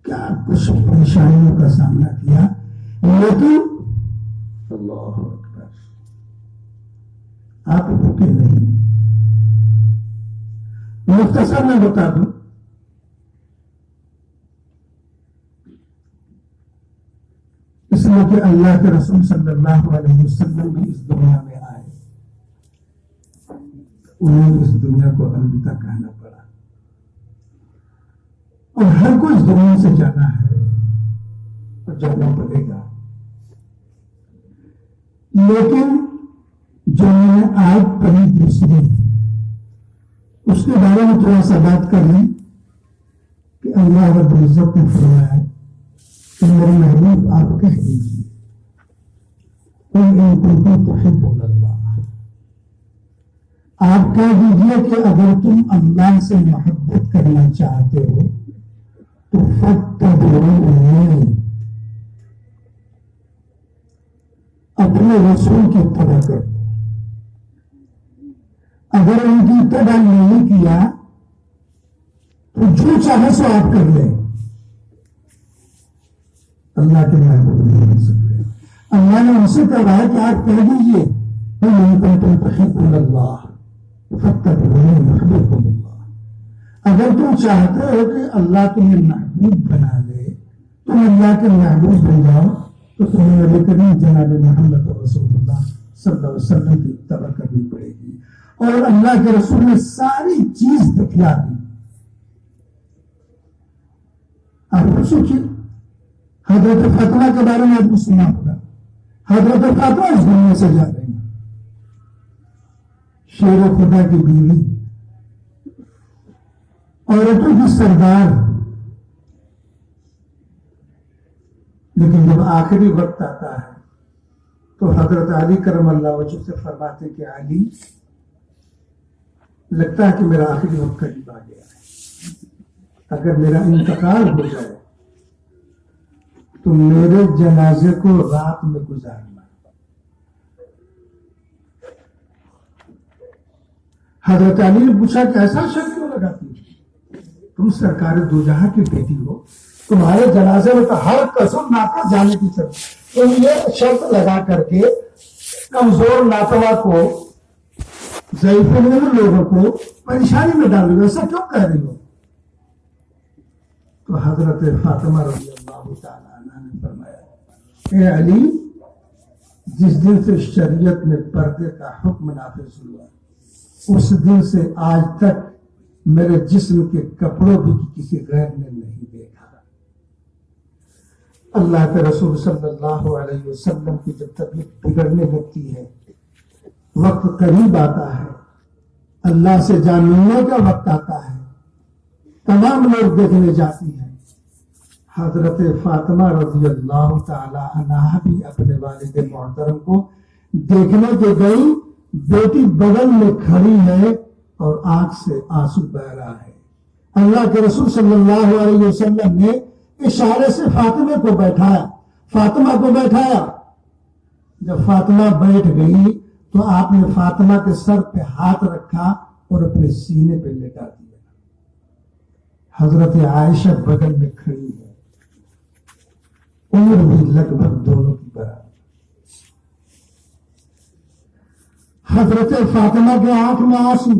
کیا کچھ پریشانیوں کا سامنا کیا, لیکن اللہ اکبر آپ رکے نہیں. مختصر میں بتا دوں, اس لیے کہ اللہ کے رسول صلی اللہ علیہ وسلم بھی اس دنیا میں آئے, انہیں اس دنیا کو الوداع کہنا پڑا, اور ہر کوئی اس دنیا سے جانا ہے اور جانا پڑے گا. لیکن جو میں نے آج پڑھی دوسری, اس کے بارے میں تھوڑا سا بات کر لیں کہ اللہ رب العزت نے فرمایا کہ میرے محبوب آپ کہہ دیجیے ان کنتم تحبون اللہ, آپ کہہ دیجیے کہ اگر تم اللہ سے محبت کرنا چاہتے ہو تو فاتبعونی, اپنے رسول کی اتباع کر دو. اگر ان کی اتباع نہیں کیا تو جو چاہے سو آپ کر لیں, اللہ کے محبوب نہیں بن سکتے. اللہ نے ان سے کہا ہے کہ آپ کہہ دیجیے ان کنتم تحبون اللہ فاتبعونی یحببکم اللہ. اگر تم چاہتے ہو کہ اللہ تمہیں محبوب بنا لے, تم اللہ کے محبوب بن جاؤ, تو تمہیں نبی کریم جناب محمد رسول اللہ صلی اللہ علیہ وسلم کی اتباع کرنی پڑے گی. اور اللہ کے رسول نے ساری چیز دکھلا دی. آپ کو سوچیے, حضرت فاطمہ کے بارے میں آپ کو سنا ہوگا. حضرت فاطمہ اس دنیا سے جا رہی ہیں, شیر خدا کی بیوی, عورتوں کی سردار. لیکن جب آخری وقت آتا ہے تو حضرت علی کرم اللہ وجہ سے فرماتے کہ علی, لگتا ہے کہ میرا آخری وقت قریب آ گیا ہے, اگر میرا انتقال ہو جائے تو میرے جنازے کو رات میں گزارنا. حضرت علی نے پوچھا کہ ایسا شک کیوں لگاتی ہے, تم سرکار دو جہاں کی بیٹی ہو, تمہارے جنازے میں تو ہر قسم ناپس جانے کی شرط, تم یہ شرط لگا کر کے کمزور ناتوا کو, ضعیف لوگوں کو پریشانی میں ڈال رہی ہو, ایسا کیوں کہہ رہی ہو؟ تو حضرت فاطمہ رضی اللہ تعالیٰ عنہ نے فرمایا اے علی, جس دن سے شریعت میں پردے کا حکم نافذ ہوا اس دن سے آج تک میرے جسم کے کپڑوں بھی کسی غیر نے نہیں دیکھا. اللہ کے رسول صلی اللہ علیہ وسلم کی جب طبیعت بگڑنے لگتی ہے, وقت قریب آتا ہے, اللہ سے جان ملنے کا وقت آتا ہے, تمام لوگ دیکھنے جاتی ہیں. حضرت فاطمہ رضی اللہ تعالی عنہا بھی اپنے والد محترم کو دیکھنے کے گئی, بیٹی بغل میں کھڑی ہے اور آنکھ سے آنسو بہ رہا ہے. اللہ کے رسول صلی اللہ علیہ وسلم نے اشارے سے فاطمہ کو بیٹھایا. جب فاطمہ بیٹھ گئی تو آپ نے فاطمہ کے سر پہ ہاتھ رکھا اور اپنے سینے پہ لٹا دیا. حضرت عائشہ بغل میں کھڑی ہے, عمر بھی لگ بھگ دونوں کی برابر. حضرت فاطمہ کے آنکھ میں آنسو,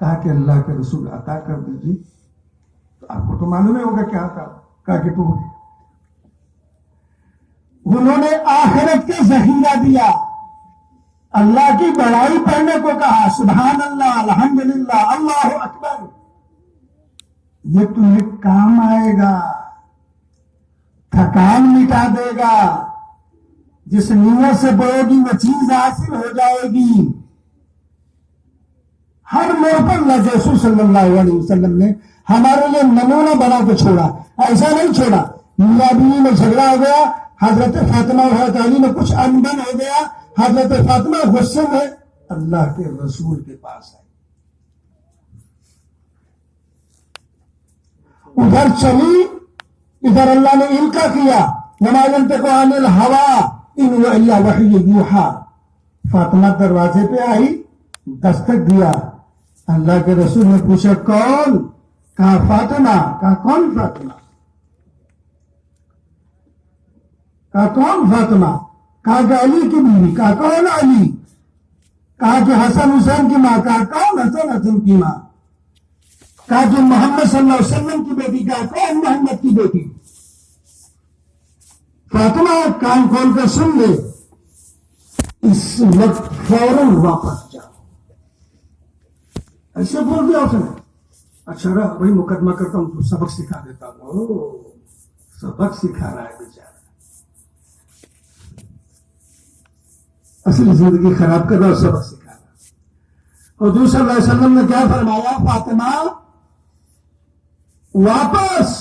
کہا کہ اللہ کے رسول عطا کر دیجیے. تو آپ کو تو معلوم ہی ہوگا کیا تھا. کہا کہ تو انہوں نے آخرت کا ذخیرہ دیا, اللہ کی بڑائی پڑھنے کو کہا, سبحان اللہ, الحمدللہ, اللہ اکبر. یہ تمہیں کام آئے گا, تھکان مٹا دے گا. جس نیت سے پڑھو گی وہ چیز حاصل ہو جائے گی. ہر موڑ پر اللہ رسول صلی اللہ علیہ وسلم نے ہمارے لیے نمونہ بنا کے چھوڑا. ایسا نہیں چھوڑا میاں بیوی میں جھگڑا ہو گیا, حضرت فاطمہ اور حضرت علی میں کچھ انبن ہو گیا, حضرت فاطمہ غصے میں اللہ کے رسول کے پاس آئی, ادھر چلی, ادھر اللہ نے ان کا کیا, وما ينطق عن الهوى ان هو الا وحی یوحی. فاطمہ دروازے پہ آئی, دستک دیا, اللہ کے رسول نے پوچھا کون؟ کہا فاطمہ. کہا کون فاطمہ؟ کہا کون فاطمہ؟ کہا کہ علی کی بیوی. کہا کون علی؟ کہا کہ حسن حسین کی ماں. کہا کون حسن حسن کی ماں؟ کہا کہ محمد صلی اللہ علیہ وسلم کی بیٹی. کہا کون محمد کی بیٹی؟ فاطمہ کان کھول کر سن لے, اس وقت فوراً واپس جاؤ. ایسے بول دیا اس نے. اچھا وہی مقدمہ کرتا ہوں, تو سبق سکھا دیتا ہوں. سبق سکھا رہا ہے بیچارہ, اصلی زندگی خراب کر رہا اور سبق سکھا رہا. حضور صلی اللہ علیہ وسلم نے کیا فرمایا؟ فاطمہ واپس,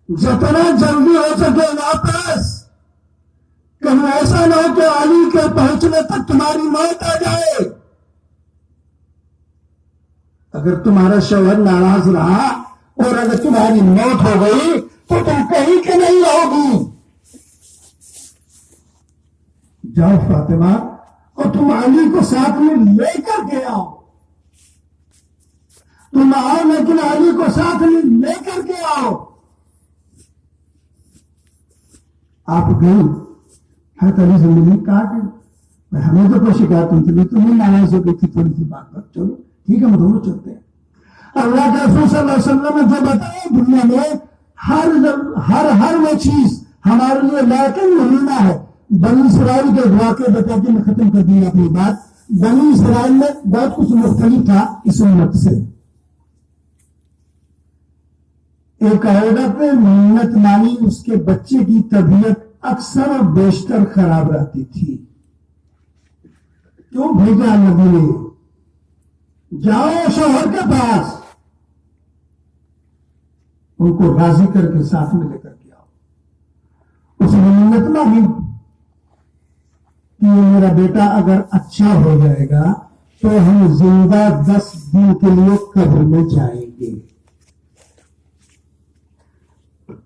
جتنا جلدی ہو سکے واپس. کہیں ایسا نہ ہو کہ علی کے پہنچنے تک تمہاری موت آ جائے. اگر تمہارا شوہر ناراض رہا اور اگر تمہاری موت ہو گئی تو تم کہیں کے نہیں رہو گی. جاؤ فاطمہ, اور تم علی کو ساتھ میں لے کر کے آؤ. تم آؤ لیکن علی کو ساتھ میں لے کر کے آؤ. آپ گئی, حضرت علی سے ملی, کہا کہ ہمیں تو کوئی شکایت نہیں تھی, تمہیں ناراض ہو گئی تھی تھوڑی سی بات پر, چلو ٹھیک ہے ہم دونوں چلتے ہیں. اللہ کے رسول صلی اللہ علیہ وسلم نے جو بتایا دنیا میں ہر وہ چیز ہمارے لیے لیکن نمونہ ہے. بنی اسرائیل کے واقعے بتا کے میں ختم کر دیا اپنی بات. بنی اسرائیل میں بہت کچھ مختلف تھا اس امت سے. ایک عورت منت مانی, اس کے بچے کی طبیعت اکثر اور بیشتر خراب رہتی تھی. کیوں بھیجا نبی نے؟ جاؤ شوہر کے پاس, ان کو راضی کر کے ساتھ میں لے کر کے آؤ. اس نے منت مانی کہ میرا بیٹا اگر اچھا ہو جائے گا تو ہم زندہ 10 دن کے لیے قبر میں جائیں گے.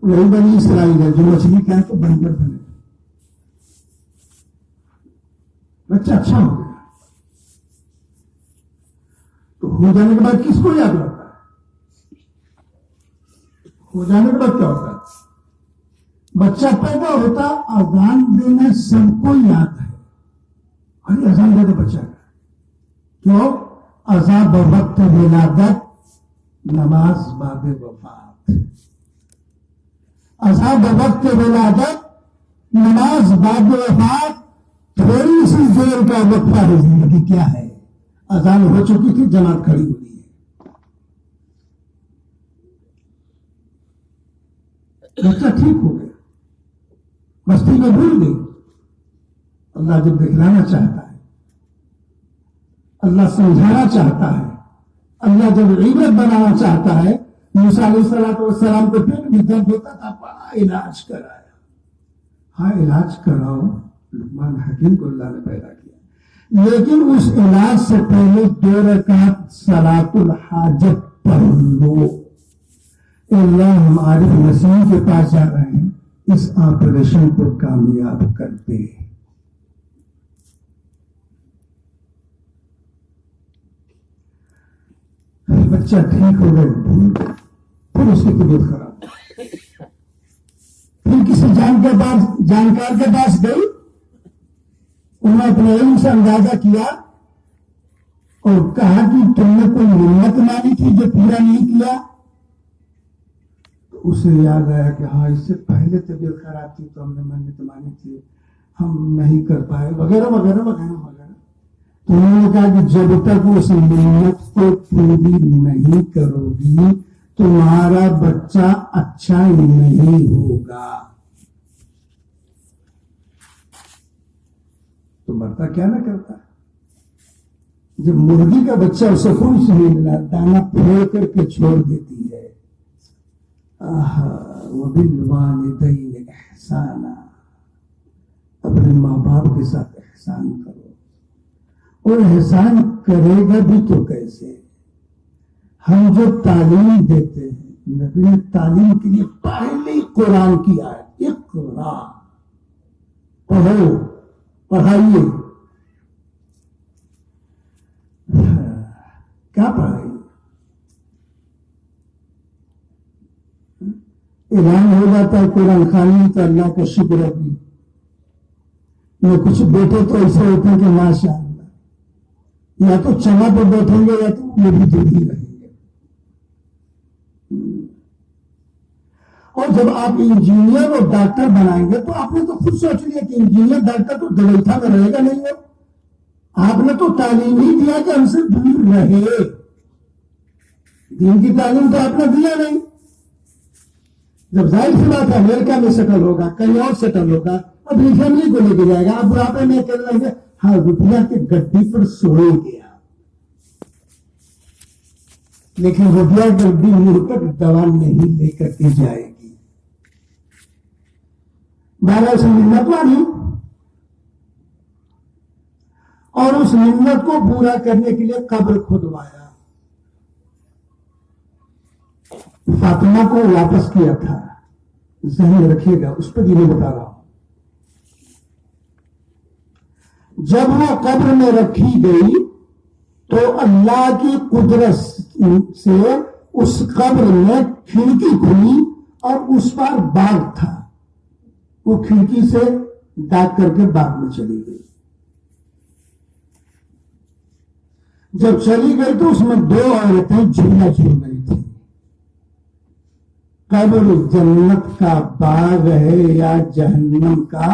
وہی بنی اسرائیل ہے جو مچھلی کیا تو بنجر بنے. بچہ اچھا ہو گیا تو ہو جانے کے بعد کس کو یاد رہتا ہے؟ ہو جانے کے بعد کیا ہوتا ہے؟ بچہ پیدا ہوتا, اذان دینا سب کو یاد ہے. ارے اذان دے دو بچہ کا, کیوں؟ اذان بوقت ولادت, نماز بعد وفات. اذان بوقت ولادت, نماز بعد وفات. تھوڑی سی دیر کا وقفہ ہے زندگی. کیا ہے؟ اذان ہو چکی تھی, جماعت کھڑی ہوئی ہے. بچہ ٹھیک ہو گیا, مستی میں بھول گئی. اللہ جب دکھلانا چاہتا ہے, اللہ سمجھانا چاہتا ہے, اللہ جب عبرت بنانا چاہتا ہے. موسیٰ علیہ السلام کو پیٹ میں درد ہوتا تھا, بڑا علاج کرایا. ہاں علاج کراؤ, لقمان حکیم کو اللہ نے پیدا کیا, لیکن اس علاج سے پہلے 2 رکعت صلاۃ الحاجت پڑھ لو. اللہ ہم عارف نسیم کے پاس جا رہے ہیں, اس آپریشن کو کامیاب کر دے. بچہ ٹھیک ہو گئے, پھر اس کی طبیعت خراب, پھر کسی جانکار کے پاس گئی. انہوں نے اپنے علم سے اندازہ کیا اور کہا کہ تم نے کوئی منت مانی تھی جو پورا نہیں کیا؟ تو اسے یاد آیا کہ ہاں اس سے پہلے طبیعت خراب تھی تو ہم نے منت مانی تھی، ہم نہیں کر پائے، وغیرہ وغیرہ وغیرہ وغیرہ۔ تو انہوں نے کہا کہ جب تک اس منت کو پوری نہیں کرو گی تمہارا بچہ اچھا نہیں ہوگا۔ تو مرتا کیا نہ کرتا، جب مرغی کا بچہ اسے خود سے ملا دانا پھوڑ کر کے چھوڑ دیتی ہے۔ وَبِالْوَالِدَيْنِ إِحْسَانًا، اپنے ماں باپ کے ساتھ احسان کرو، اور احسان کرے گا بھی تو کیسے؟ ہم جو تعلیم دیتے ہیں، نبی نے تعلیم کے لیے پہلے قرآن کی آیت اقرا، پڑھو، پڑھائیے۔ کیا پڑھائیے؟ اعلان ہو جاتا ہے قرآن خوانی تو اللہ کا شکر ہے بھی، میں کچھ بیٹے تو ایسے ہوتے ہیں کہ ماشاء اللہ یا تو چنا پہ بیٹھیں گے یا تو وہ بھی دور ہی رہیں گے۔ اور جب آپ انجینئر اور ڈاکٹر بنائیں گے تو آپ نے تو خود سوچ لیا کہ انجینئر ڈاکٹر تو دلیتا میں رہے گا نہیں ہے، آپ نے تو تعلیم ہی دیا کہ ہم سے دور رہے، دین کی تعلیم تو آپ نے دیا نہیں۔ جب ظاہر سی بات ہے امریکہ میں سیٹل ہوگا، کہیں اور سیٹل ہوگا، اپنی فیملی کو لے کے جائے گا، آپ بڑھاپے میں کر رہے ہیں ہاں روپیہ کے گڈی پر سوئیں گے آپ، لیکن روپیہ گڈی منہ تک دوا نہیں لے کر کے جائے گی۔ 12 منت مانی اور اس منت کو پورا کرنے کے لیے قبر کھودوایا، فاطمہ کو واپس کیا تھا، ذہن رکھیے گا، اس پہ یہ بتا رہا ہوں۔ جب وہ قبر میں رکھی گئی تو اللہ کی قدرت سے اس قبر میں کھڑکی کھلی اور اس پر باغ تھا، وہ کھڑکی سے ڈاک کر کے باغ میں چلی گئی۔ جب چلی گئی تو اس میں 2 عورتیں جھولا جھول رہی تھیں۔ قبر جنت کا باغ ہے یا جہنم کا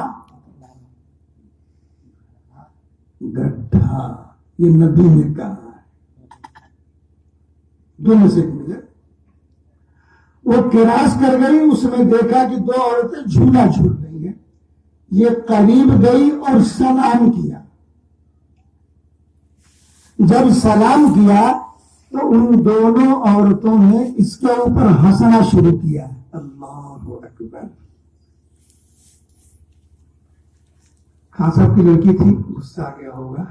گڈھا، یہ نبی نے کہا ہے، دونوں سے ملے۔ وہ کراس کر گئی، اس میں دیکھا کہ 2 عورتیں جھولا جھول رہی ہیں، یہ قریب گئی اور سلام کیا۔ جب سلام کیا تو ان دونوں عورتوں نے اس کے اوپر ہنسنا شروع کیا، اللہ اکبر۔ خان صاحب کی لڑکی تھی، غصہ آ گیا ہوگا،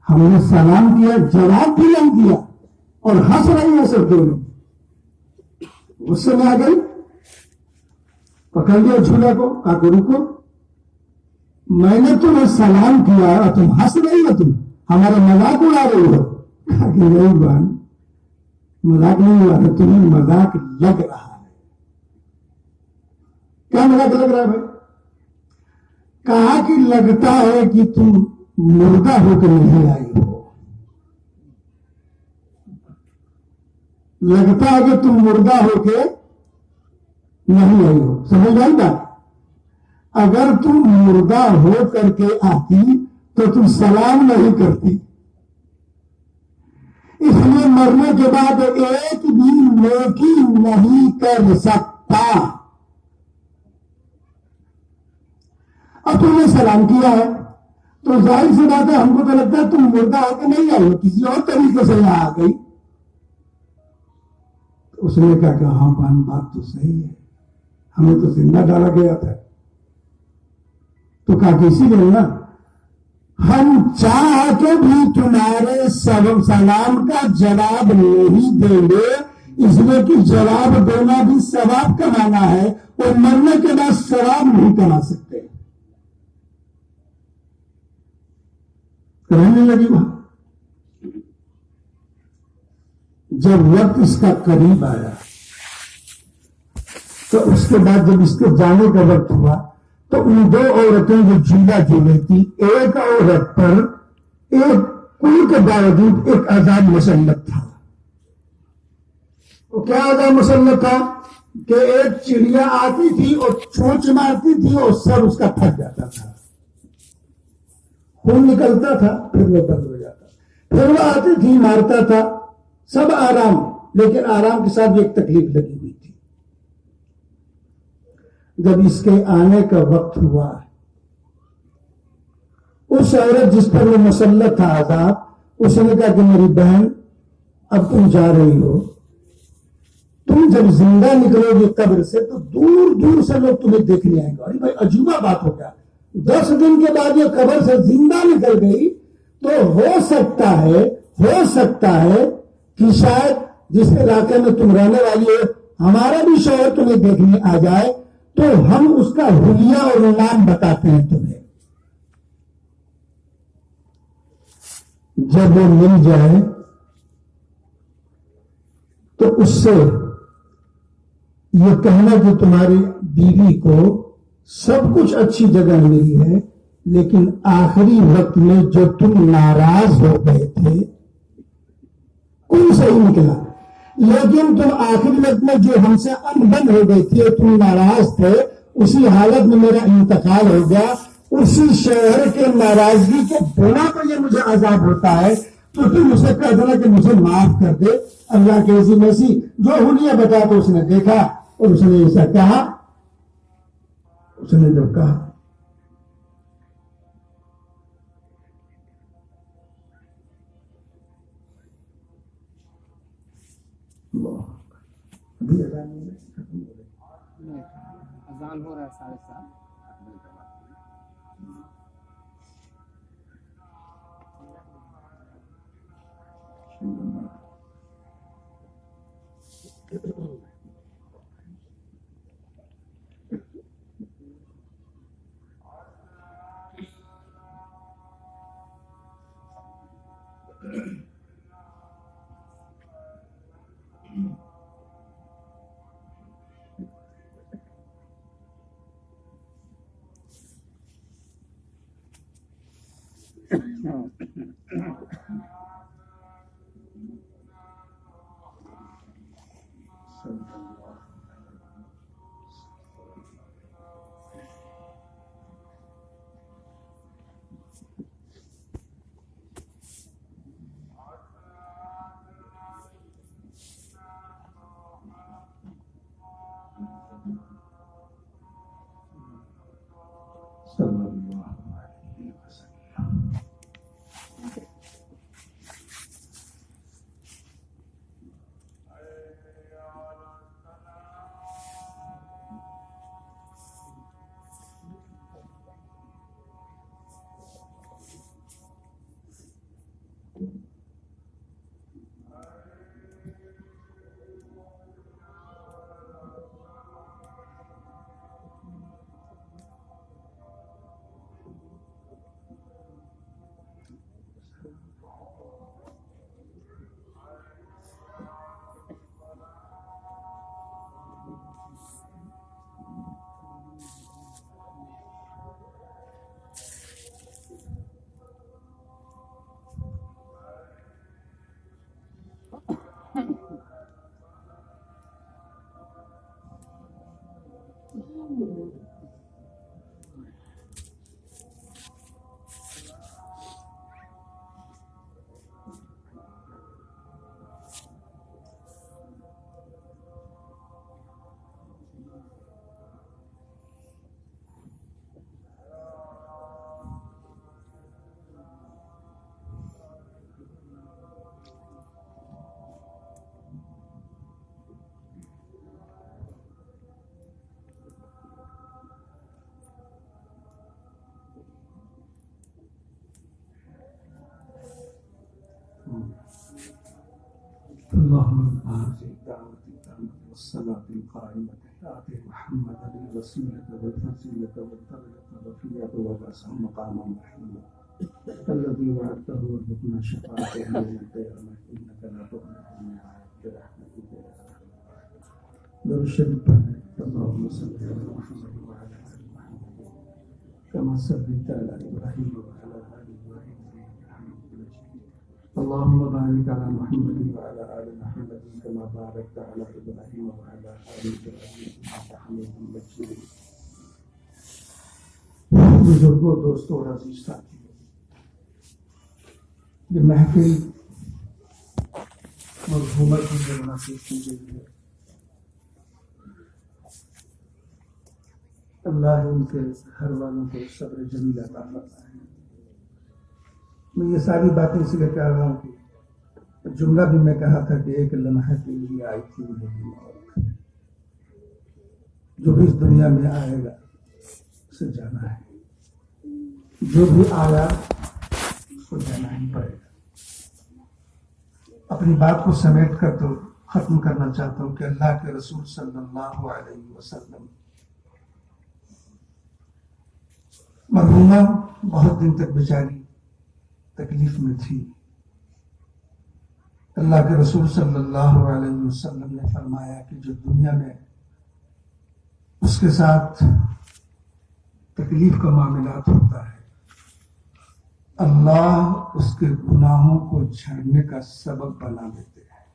ہم نے سلام کیا، جواب بھی نہیں دیا اور ہنس رہی ہیں سب دونوں، غصے میں آ گئی، پکڑ لیا جھولا کو، کہا کہ رکو، میں نے تمہیں سلام کیا اور تم ہنس رہی ہو، تم ہمارا مذاق اڑا رہی ہو۔ کہا کہ نہیں بہن، مذاق نہیں ہوا ہے، تمہیں مذاق لگ رہا ہے۔ کیا مذاق لگ رہا ہے بھائی؟ کہا کہ لگتا ہے کہ تم مردہ ہو کے نہیں آئی ہو، لگتا ہے کہ تم مردہ ہو کے نہیں آئی ہو۔ سمجھ آئی بات؟ اگر تم مردہ ہو کر کے آتی تو تم سلام نہیں کرتی، اس لیے مرنے کے بعد ایک بھی نیکی نہیں کر سکتا۔ اور تم نے سلام کیا ہے تو ظاہر سی بات ہے ہم کو تو لگتا ہے تم مردہ ہو کے نہیں آئی ہو، کسی اور طریقے سے یہاں آ گئی۔ اس نے کہا کہ ہاں بہن بات تو صحیح ہے، ہمیں تو زندہ ڈالا گیا تھا۔ تو کہا کہ اسی لیے نا ہم چاہ کے بھی تمہارے سلام کا جواب نہیں دیں گے، اس لیے کہ جواب دینا بھی ثواب کمانا ہے، اور مرنے کے بعد ثواب نہیں کما سکتے۔ رہنے لگی وہاں۔ جب وقت اس کا قریب آیا تو اس کے بعد جب اس کے جانے کا وقت ہوا تو ان 2 عورتیں جو جھولا جھولے تھی، ایک عورت پر ایک کل کے باوجود ایک عذاب مسلط تھا. وہ کیا عذاب مسلط تھا کہ ایک چڑیا آتی تھی اور چونچ مارتی تھی اور سر اس کا پھٹ جاتا تھا, خون نکلتا تھا, پھر وہ بند ہو جاتا, پھر وہ آتی تھی مارتا تھا, سب آرام, لیکن آرام کے ساتھ بھی ایک تکلیف لگی ہوئی تھی. جب اس کے آنے کا وقت ہوا, اس عورت جس پر وہ مسلط تھا عذاب, اس نے کہا کہ میری بہن اب تم جا رہی ہو, تم جب زندہ نکلو گی قبر سے تو دور دور سے لوگ تمہیں دیکھنے آئیں گے. ارے بھائی عجوبہ بات ہو گیا, 10 دن کے بعد یہ قبر سے زندہ نکل گئی تو ہو سکتا ہے کہ شاید جس علاقے میں تم رہنے والی ہو ہمارا بھی شوہر تمہیں دیکھنے آ جائے تو ہم اس کا حلیہ اور نام بتاتے ہیں تمہیں. جب وہ مل جائے تو اس سے یہ کہنا کہ تمہاری بیوی کو سب کچھ اچھی جگہ ملی ہے, لیکن آخری وقت میں جو تم ناراض ہو گئے تھے کوئی صحیح نکلا, لیکن تم آخری وقت میں جو ہم سے انبن ہو گئی تھی اور تم ناراض تھے, اسی حالت میں میرا انتقال ہو گیا, اسی شوہر کے ناراضگی کے بنا پر یہ مجھے عذاب ہوتا ہے, تو تم اسے کہہ دینا کہ مجھے معاف کر دے. اللہ کے عزیز مسیح جو حلیہ بتا تو اس نے دیکھا اور اس نے ایسا کہا, اس نے جو کہا ابھی اذان ہو رہا ہے 7:30. اللهم هذه الدعوة التامة والصلاة القائمة آت محمدا الوسيلة والفضيلة والدرجة الرفيعة وبعثه مقاما محمودا الذي وعدته وارزقنا شفاعته يوم القيامة إنك لا تخلف الميعاد برحمتك يا أرحم الراحمين. اللهم صل على محمد وعلى آل محمد كما صليت على إبراهيم وعلى آل إبراهيم إنك حميد مجيد. اللهم بارك على محمد وعلى آل محمد كما باركت على إبراهيم وعلى آل إبراهيم إنك حميد مجيد. بزرگوں، دوستوں اور عزیز ساتھیوں، یہ محفل مرحومت کی منعقد کی گئی ہے. اللہ ان کے گھر والوں کو صبر جمیل عطا فرمائے. میں یہ ساری باتیں اس لیے کہہ رہا ہوں کہ جملہ بھی میں کہا تھا کہ ایک لمحہ کے لیے آئی تھی میری موت، جو بھی اس دنیا میں آئے گا اسے جانا ہے، جو بھی آیا اس کو جانا ہی پڑے گا. اپنی بات کو سمیٹ کر تو ختم کرنا چاہتا ہوں کہ اللہ کے رسول صلی اللہ علیہ وسلم مرحومہ بہت دن تک بیچاری تکلیف میں تھی. اللہ کے رسول صلی اللہ علیہ وسلم نے فرمایا کہ جو دنیا میں اس کے ساتھ تکلیف کا معاملات ہوتا ہے، اللہ اس کے گناہوں کو جھڑنے کا سبب بنا دیتے ہیں.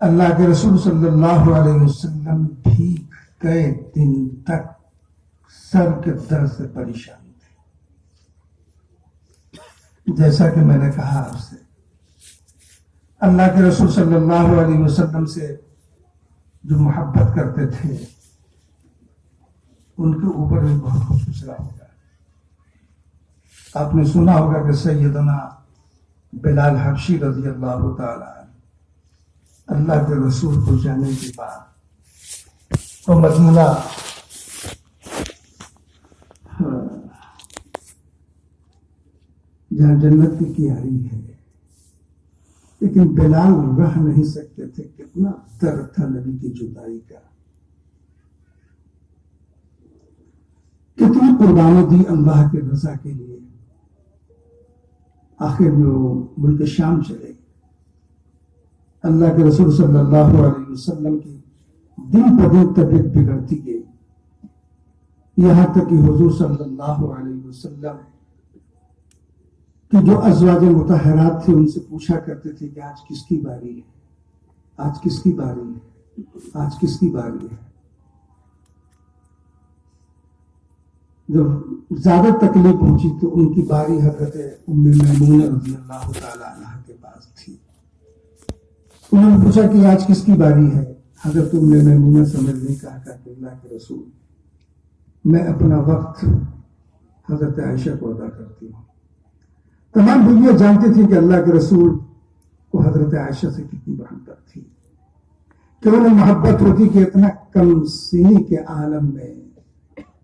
اللہ کے رسول صلی اللہ علیہ وسلم بھیگ کئی دن تک سر کے درد سے پریشان تھے. جیسا کہ میں نے کہا آپ سے، اللہ کے رسول صلی اللہ علیہ وسلم سے جو محبت کرتے تھے ان کے اوپر بھی بہت کچھ گزرا ہوگا. آپ نے سنا ہوگا کہ سیدنا بلال حبشی رضی اللہ تعالی اللہ کے رسول کو جانے کے بعد تو مدینہ جہاں جنت کی کیاری ہے، لیکن بلال رہ نہیں سکتے تھے. کتنا درد تھا نبی کی جدائی کا، کتنی قربانی دی اللہ کے رضا کے لیے. آخر میں وہ ملک شام چلے گئے. اللہ کے رسول صلی اللہ علیہ وسلم کی دن بدن طبیعت بگڑتی گئی، یہاں تک کہ حضور صلی اللہ علیہ وسلم کہ جو ازواج مطہرات تھے ان سے پوچھا کرتے تھے کہ آج کس کی باری ہے، آج کس کی باری ہے، آج کس کی باری ہے. جب زیادہ تکلیف پہنچی تو ان کی باری حضرت ام میمونہ رضی اللہ تعالی عنہ کے پاس تھی. انہوں نے پوچھا کہ آج کس کی باری ہے. حضرت ام میمونہ سمجھ نہیں کہا کہ اللہ کے رسول میں اپنا وقت حضرت عائشہ کو ادا کرتی ہوں. تمام بیویاں جانتی تھی کہ اللہ کے رسول کو حضرت عائشہ سے کتنی محبت تھی، کہ انہیں محبت ہوتی کہ اتنا کم سینی کے عالم میں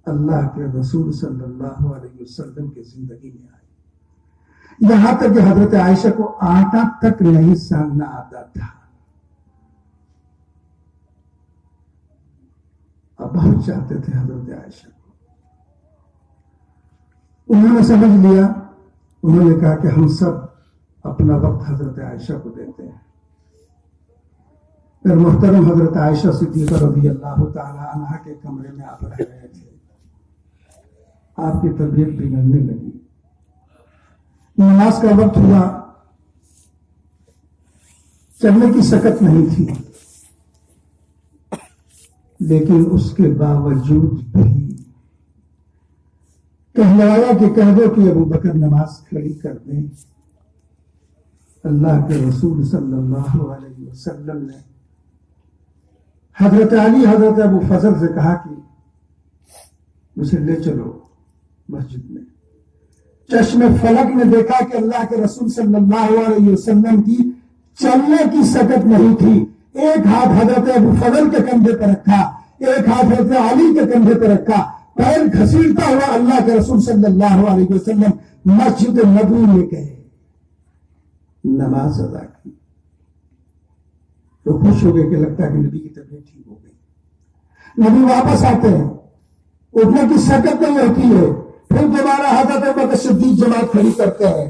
اللہ کے رسول صلی اللہ علیہ وسلم کی زندگی میں آئے. یہاں تک کہ حضرت عائشہ کو آٹا تک نہیں ساننا آتا تھا. اب بہت چاہتے تھے حضرت عائشہ کو. انہوں نے سمجھ لیا، انہوں نے کہا کہ ہم سب اپنا وقت حضرت عائشہ کو دیتے ہیں. پھر محترم حضرت عائشہ صدیقہ رضی اللہ تعالی عنہ کے کمرے میں آپ رہ رہے تھے. آپ کی طبیعت بگڑنے لگی. نماز کا وقت ہوا، چلنے کی سکت نہیں تھی، لیکن اس کے باوجود بھی کہلایا کہ کہہ دو کہ ابو بکر نماز کھڑی کر دیں. اللہ کے رسول صلی اللہ علیہ وسلم نے حضرت علی حضرت ابو فضل سے کہا کہ مجھے لے چلو مسجد میں. چشم فلک نے دیکھا کہ اللہ کے رسول صلی اللہ علیہ وسلم کی چلنے کی سکت نہیں تھی. ایک ہاتھ حضرت ابو فضل کے کندھے پر رکھا، ایک ہاتھ حضرت علی کے کندھے پر رکھا، پیر گھسیٹتا ہوا اللہ کے رسول صلی اللہ علیہ وسلم مسجد نبوی میں گئے، نماز ادا کی. تو خوش ہو گئے کہ لگتا ہے کہ نبی کی طبیعت ٹھیک ہو گئی. نبی واپس آتے ہیں، اٹھنے کی سکت نہیں ہوتی ہے. پھر دوبارہ حضرت ابوبکر صدیق جماعت کھڑی کرتے ہیں.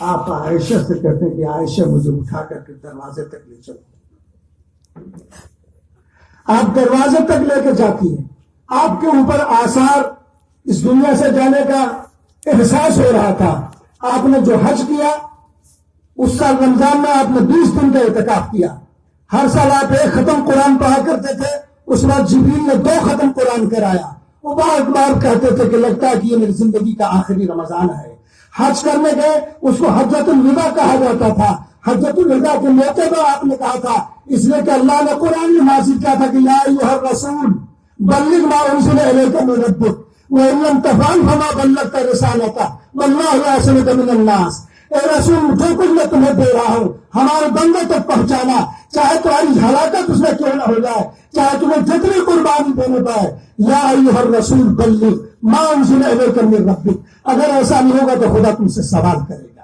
آپ عائشہ سے کہتے ہیں کہ عائشہ مجھے اٹھا کر کے دروازے تک لے چلو. آپ دروازے تک لے کے جاتی ہیں. آپ کے اوپر آثار اس دنیا سے جانے کا احساس ہو رہا تھا. آپ نے جو حج کیا اس سال رمضان میں آپ نے 20 دن کا اعتکاف کیا. ہر سال آپ 1 ختم قرآن پڑھا کرتے تھے. اس وقت جبریل نے 2 ختم قرآن کرایا. وہ بار بار کہتے تھے کہ لگتا ہے کہ یہ میری زندگی کا آخری رمضان ہے. حج کرنے گئے, اس کو حجۃ الوداع کہا جاتا تھا. حجۃ الوداع کے موقع پر آپ نے کہا تھا, اس لیے کہ اللہ نے قرآن میں نازل کیا تھا کہ یا ایھا الرسول بلغ ما انزل الیک من ربک وان لم تفعل فما بلغت رسالتہ واللہ یعصمک من الناس. اے رسول, جو کچھ میں تمہیں دے رہا ہوں ہمارے بندے تک پہنچانا, چاہے تمہاری ہلاکت اس میں کیوں نہ ہو جائے, چاہے تمہیں جتنی قربانی دینے پائے. یا ایھا الرسول بلغ ما انزل الیک من ربک. اگر ایسا نہیں ہوگا تو خدا تم سے سوال کرے گا.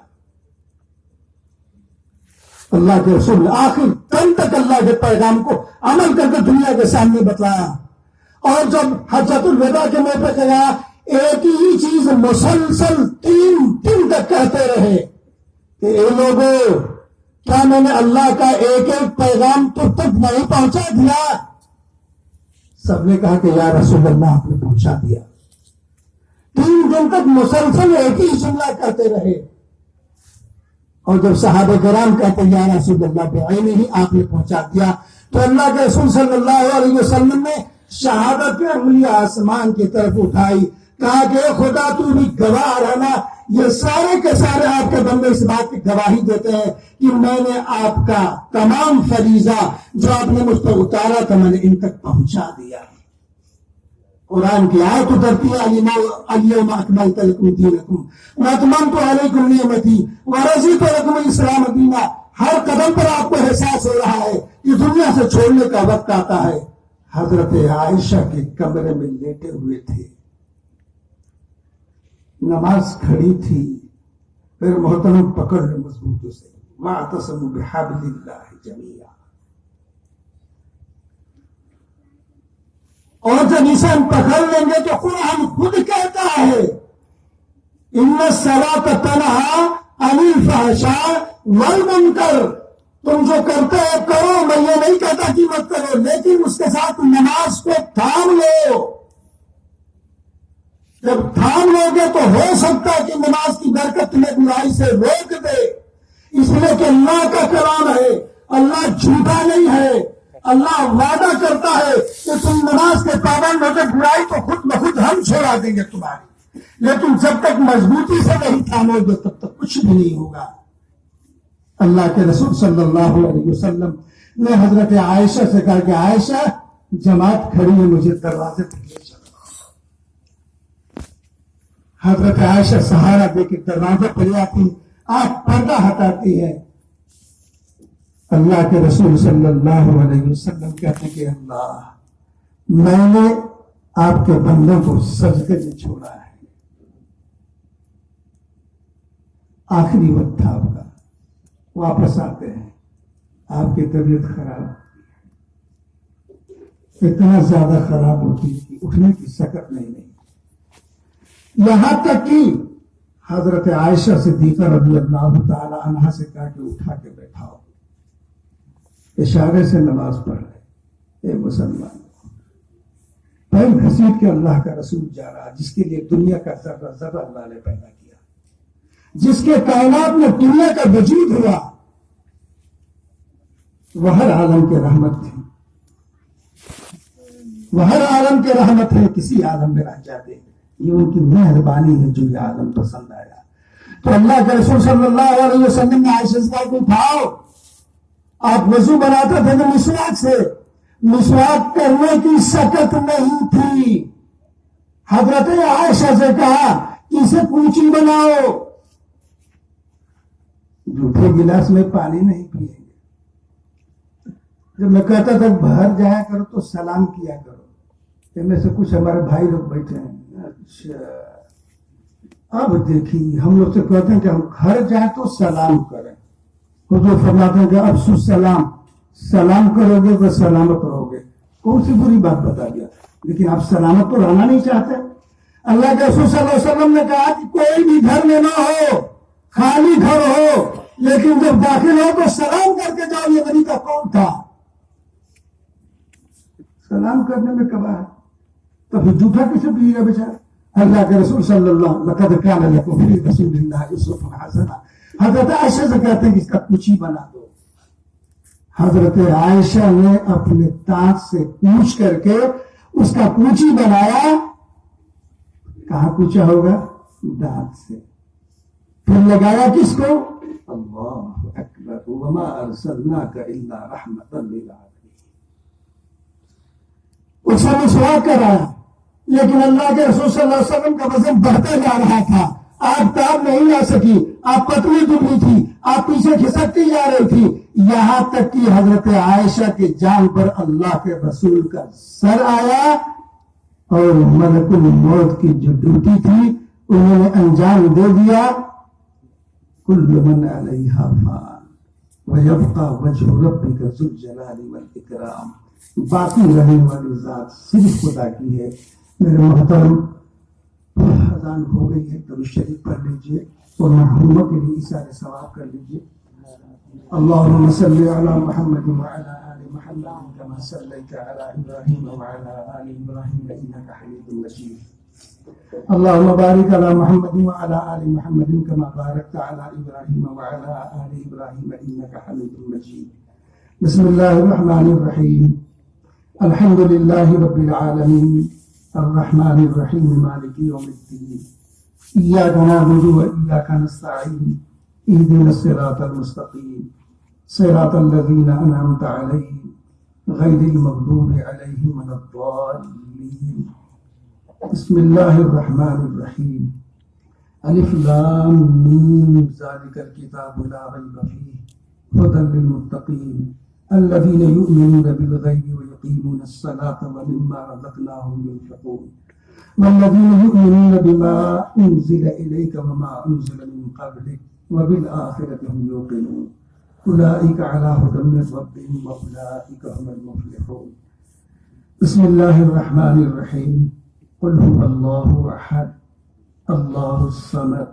اللہ کے رسول نے آخر دم تک اللہ کے پیغام کو عمل کر کے دنیا کے سامنے بتلایا. اور جب حجۃ الوداع کے موقع پہ گیا, ایک ہی چیز مسلسل 3 دن تک کہتے رہے کہ اے لوگوں, کیا میں نے اللہ کا ایک ایک پیغام تم تک نہیں پہنچا دیا؟ سب نے کہا کہ یا رسول اللہ آپ نے پہنچا دیا. 3 دن تک مسلسل ایک ہی جملہ کہتے رہے. اور جب صحابہ کرام کہتے ہیں یا رسول اللہ بعینہ ہی آپ نے پہنچا دیا, تو اللہ کے رسول صلی اللہ علیہ وسلم نے شہادت کی انگلی آسمان کی طرف اٹھائی, کہا کہ خدا تو بھی گواہ رہنا, یہ سارے کے سارے آپ کے بندے اس بات کی گواہی دیتے ہیں کہ میں نے آپ کا تمام فریضہ جو آپ نے مجھ پر اتارا تھا میں نے ان تک پہنچا دیا. قرآن کی آیت اترتی ہے الیوم اکملت لکم دینکم واتممت علیکم نعمتی ورضیت لکم الاسلام دینا. ہر قدم پر آپ کو احساس ہو رہا ہے کہ دنیا سے چھوڑنے کا وقت آتا ہے. حضرت عائشہ کے کمرے میں لیٹے ہوئے تھے, نماز کھڑی تھی, پھر محترم پکڑ لے مضبوطی سے, واعتصموا بحبل اللہ جمیعا. اور جب انسان پکڑ لیں گے تو قرآن خود کہتا ہے ان الصلاۃ تنہی عن الفحشاء والمنکر. تم جو کرتے ہو کرو, میں یہ نہیں کہتا کہ مت کرو, لیکن اس کے ساتھ نماز کو تھام لو. جب تھام لو گے تو ہو سکتا ہے کہ نماز کی برکت تمہیں برائی سے روک دے. اس لیے کہ اللہ کا کلام ہے, اللہ جھوٹا نہیں ہے. اللہ وعدہ کرتا ہے کہ تم نماز کے پابند ہو کے برائی تو خود بخود ہم چھوڑا دیں گے تمہاری, لیکن جب تک مضبوطی سے نہیں تھامو گے تب تک کچھ بھی نہیں ہوگا. اللہ کے رسول صلی اللہ علیہ وسلم نے حضرت عائشہ سے کہا کہ عائشہ جماعت کھڑی ہے, مجھے دروازے پہ لے چلو. حضرت عائشہ سہارا دے کے دروازے پہ لے آتی, آپ پردہ ہٹاتی ہے. اللہ کے رسول صلی اللہ علیہ وسلم کہتے کہ اللہ, میں نے آپ کے بندوں کو سجدے میں چھوڑا ہے, آخری وقت تھا آپ کا, واپس آتے ہیں, آپ کی طبیعت خراب ہوتی ہے, اتنا زیادہ خراب ہوتی ہے کہ اٹھنے کی سکت نہیں. یہاں تک کہ حضرت عائشہ صدیقہ رضی اللہ تعالی عنہا سے کہا کہ اٹھا کے بیٹھاؤ, اشارے سے نماز پڑھ رہے. اے مسلمان, پیر گھسیٹ کے اللہ کا رسول جا رہا, جس کے لیے دنیا کا ذرہ ذرہ اللہ نے پیدا کیا, جس کے کائنات میں دنیا کا وجود ہوا, وہ ہر عالم کے رحمت تھی, وہ ہر عالم کے رحمت ہے, کسی عالم میں رہ جاتے ہیں. یہ ان کی مہربانی ہے جو یہ عالم پسند آیا. تو اللہ کے رسول صلی اللہ علیہ وسلم نے عائشہ کو اٹھاؤ. آپ وضو بناتے تھے تو مسواک سے, مسواک کرنے کی سکت نہیں تھی. حضرت عائشہ سے کہا کہ اسے پونچی بناؤ. جھوٹے گلاس میں پانی نہیں پیئیں گے. جب میں کہتا تھا باہر جایا کرو تو سلام کیا کرو, ان میں سے کچھ ہمارے بھائی لوگ بیٹھے ہیں, اچھا اب دیکھیے ہم لوگ سے کہتے ہیں کہ ہم گھر جائیں تو سلام کریں. حضور فرماتے ہیں کہ افسوس سلام کرو گے تو سلامت رہو گے. کون سی بری بات بتا دیا, لیکن آپ سلامت تو رہنا نہیں چاہتے. اللہ کے رسول صلی اللہ علیہ وسلم نے کہا کہ کوئی بھی گھر میں نہ ہو, خالی گھر ہو, لیکن جب داخل ہو تو سلام کر کے جاؤ. یہ طریقہ کون تھا؟ سلام کرنے میں کبا ہے, تو پھر جھوٹا کسے پیے گا بیچارہ. اللہ کے رسول صلی اللہ لقد کان لکم فی رسول اللہ اسوۃ حسنہ. حضرت عائشہ سے کہتے ہیں کہ اس کا کوچی بنا دو. حضرت عائشہ نے اپنے دانت سے کوچ کر کے اس کا کوچی بنایا. کہاں کوچا ہوگا؟ دانت سے. پھر لگایا کس کو؟ اللہ اکبر وما ارسلناک الا رحمۃ للعالمین. اس سے مسواک کرایا، لیکن اللہ کے رسول صلی اللہ علیہ وسلم کا وزن بڑھتا جا رہا تھا. آپ تاب نہیں لا سکی، آپ پتلی دبلی تھی، آپ پیچھے کھسکتی جا رہی تھی، یہاں تک کہ حضرت عائشہ کے جان پر اللہ کے رسول کا سر آیا اور ملک الموت کی جو ڈیوٹی تھی انہوں نے انجام دے دیا. کل من علیہا فان ویبقى وجہ ربک ذو الجلال والاکرام. باقی رہنے والی ذات صرف خدا کی ہے. میرے محترم، اذان ہو گئی ہے، تو شریف پڑھ لیجیے اور مرحوموں کے لیے اشارے ثواب کر لیجیے. اللهم صل على محمد وعلى آل محمد كما صليت على إبراهيم وعلى آل إبراهيم إنك حميد مجيد. اللهم بارك على محمد وعلى آل محمد كما باركت على إبراهيم وعلى آل إبراهيم إنك حميد مجيد. بسم الله الرحمن الرحيم. الحمد لله رب العالمين الرحمن الرحيم مالك يوم الدين. إياك نعبد وإياك نستعين. اهدنا الصراط المستقيم صراط الذين أنعمت عليهم غير المغضوب عليهم ولا الضالين. بسم الله الرحمن الرحيم. ألف لام ميم ذلك الكتاب لا ريب فيه هدى للمتقين الذين يؤمنون بالغيب ويقيمون الصلاة ومما رزقناهم ينفقون والذين يؤمنون بما أنزل إليك وما أنزل من قبلك وبالآخرة هم يوقنون أولئك على هدى من ربهم وأولئك هم المفلحون. بسم الله الرحمن الرحيم. قل هو الله أحد الله الصمد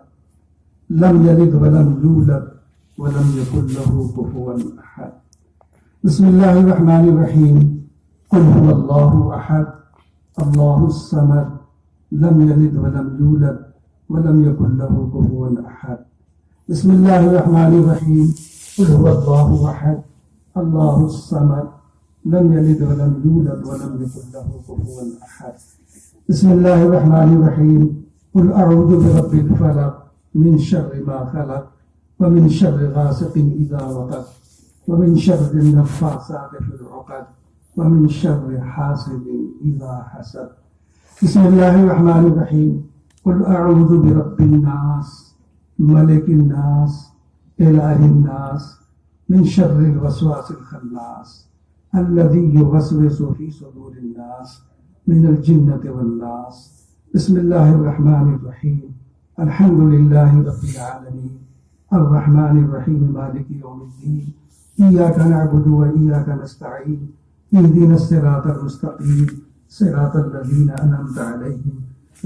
لم يلد ولم يولد ولم يكن له كفوا أحد. بسم الله الرحمن الرحيم. قل هو الله أحد الله الصمد لم يلد ولم يولد ولم يكن له كفوا أحد. بسم الله الرحمن الرحيم. قل هو الله أحد الله الصمد لم يلد ولم يولد ولم يكن له كفوا أحد. بسم الله الرحمن الرحيم. قل أعوذ برب الفلق من شر ما خلق ومن شر غاسق إذا وقب ومن شر النفاثات في العقد ومن شر حاسد إذا حسد. بسم الله الرحمن الرحيم. قل أعوذ برب الناس ملك الناس إله الناس من شر الوسواس الخناس الذي يوسوس في صدور الناس من الجنة والناس. بسم الله الرحمن الرحيم. الحمد لله رب العالمين الرحمن الرحيم مالك يوم الدين. إياك نعبد وإياك نستعين. اهدنا الصراط المستقيم صراط الذين أنعمت عليهم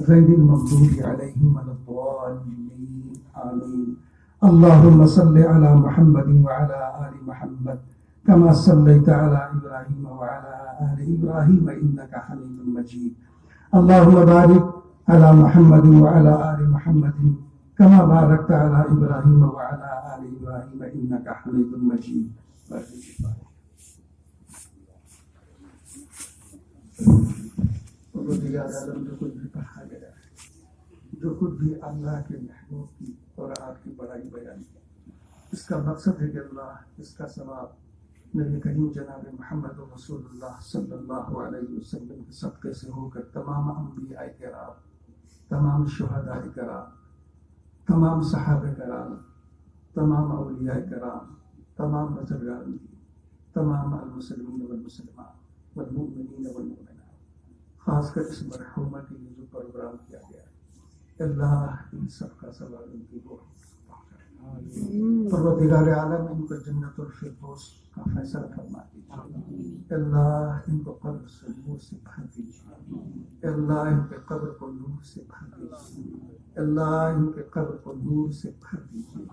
غير المغضوب عليهم ولا الضالين. آمين. اللهم صل على محمد وعلى آل محمد كما صليت على إبراهيم وعلى آل إبراهيم إنك حميد مجيد. اللهم بارك على محمد وعلى آل محمد كما باركت على إبراهيم وعلى آل إبراهيم إنك حميد مجيد. جو کچھ بھی اللہ کے محبوب کی اور آپ کی بڑائی بیان کی، اس کا مقصد ہے کہ اللہ اس کا ثواب نبی کریم جناب محمد رسول اللہ صلی اللہ علیہ وسلم کے صدقے سے ہو کر تمام انبیاء کرام، تمام شہداء کرام، تمام صحابہ کرام، تمام اولیاء کرام، تمام بزرگان کی، تمام المسلمین والمسلمات والمؤمنین والمؤمنات، خاص کر اس مرحومہ کے لیے جو پروگرام کیا گیا ہے، اللہ ان سب کا ثواب ان کی روح پروردگار عالم ان کو جنت الفردوس کا فیصلہ فرما دیجیے. اللہ ان کو قبر سے نور سے بھر دیجیے. اللہ ان کے قبر کو نور سے بھر دیجیے. اللہ ان کے قبر کو نور سے بھر دیجیے.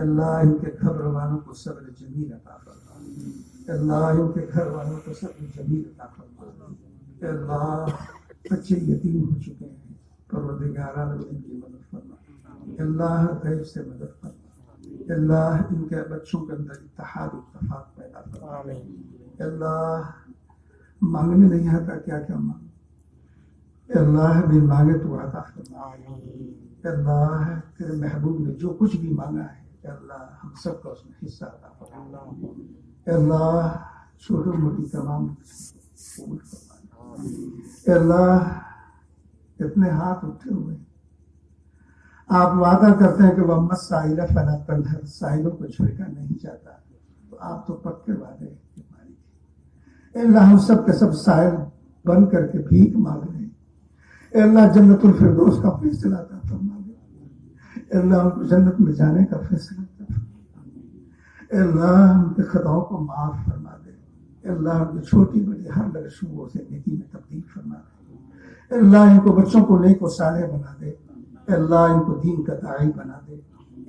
اللہ ان کے گھر والوں کو صبر جمیل عطا فرما. اللہ ان کے گھر والوں کو صبر جمیل عطا فرما. اللہ بچے یتیم ہو چکے ہیں، پروردگار عالم ان کی مدد فرما، اللہ غیب سے مدد فرما، اللہ ان کے بچوں کے اندر اتحاد و اتفاق پیدا فرما، اللہ مانگنے نہیں آتا کیا کیا مانگ، اللہ بن مانگے تو عطا فرما، اللہ تیرے محبوب نے جو کچھ بھی مانگا ہے اللہ ہم سب کا اس میں حصہ عطا فرما، اللہ چھوٹی موٹی تمام قبول فرما، اللہ اتنے ہاتھ اٹھے ہوئے آپ وعدہ کرتے ہیں کہ وہ مس سائل فلا تنہر، سائلوں کو جھڑکا نہیں جاتا، تو آپ تو پکے وعدے کے مالک ہیں۔ اللہ ہم سب کے سب سائل بن کر کے بھیک مانگ رہے ہیں، اللہ جنت الفردوس کا فیصلہ عطا فرما دے، اللہ ان کو جنت میں جانے کا فیصلہ عطا فرما دے، اللہ ان کے خطاؤں کو معاف فرما دے، اللہ ان کی چھوٹی بڑی ہر لغزشوں کو اسے نیکی میں تبدیل فرما دے، اللہ ان کو بچوں کو نیک و صالح بنا دے، اللہ ان کو دین کا داعی بنا دے،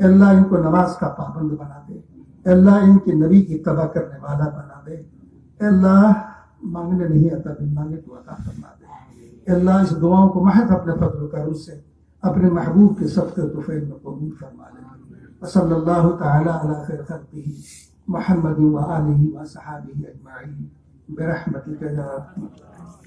اللہ ان کو نماز کا پابند بنا دے، اللہ ان کے نبی کی اتباع کرنے والا بنا دے، اللہ مانگنے نہیں آتا بن مانگے تو عطا فرما دے، اللہ اس دعاؤں کو محض اپنے فضل و کرم سے اپنے محبوب کے صدقے و طفیل میں قبول فرما لے، وصلی اللہ تعالی علی خیر خلقہ محمد و آلہ و صحابہ اجمعین برحمتک یا ارحم الراحمین۔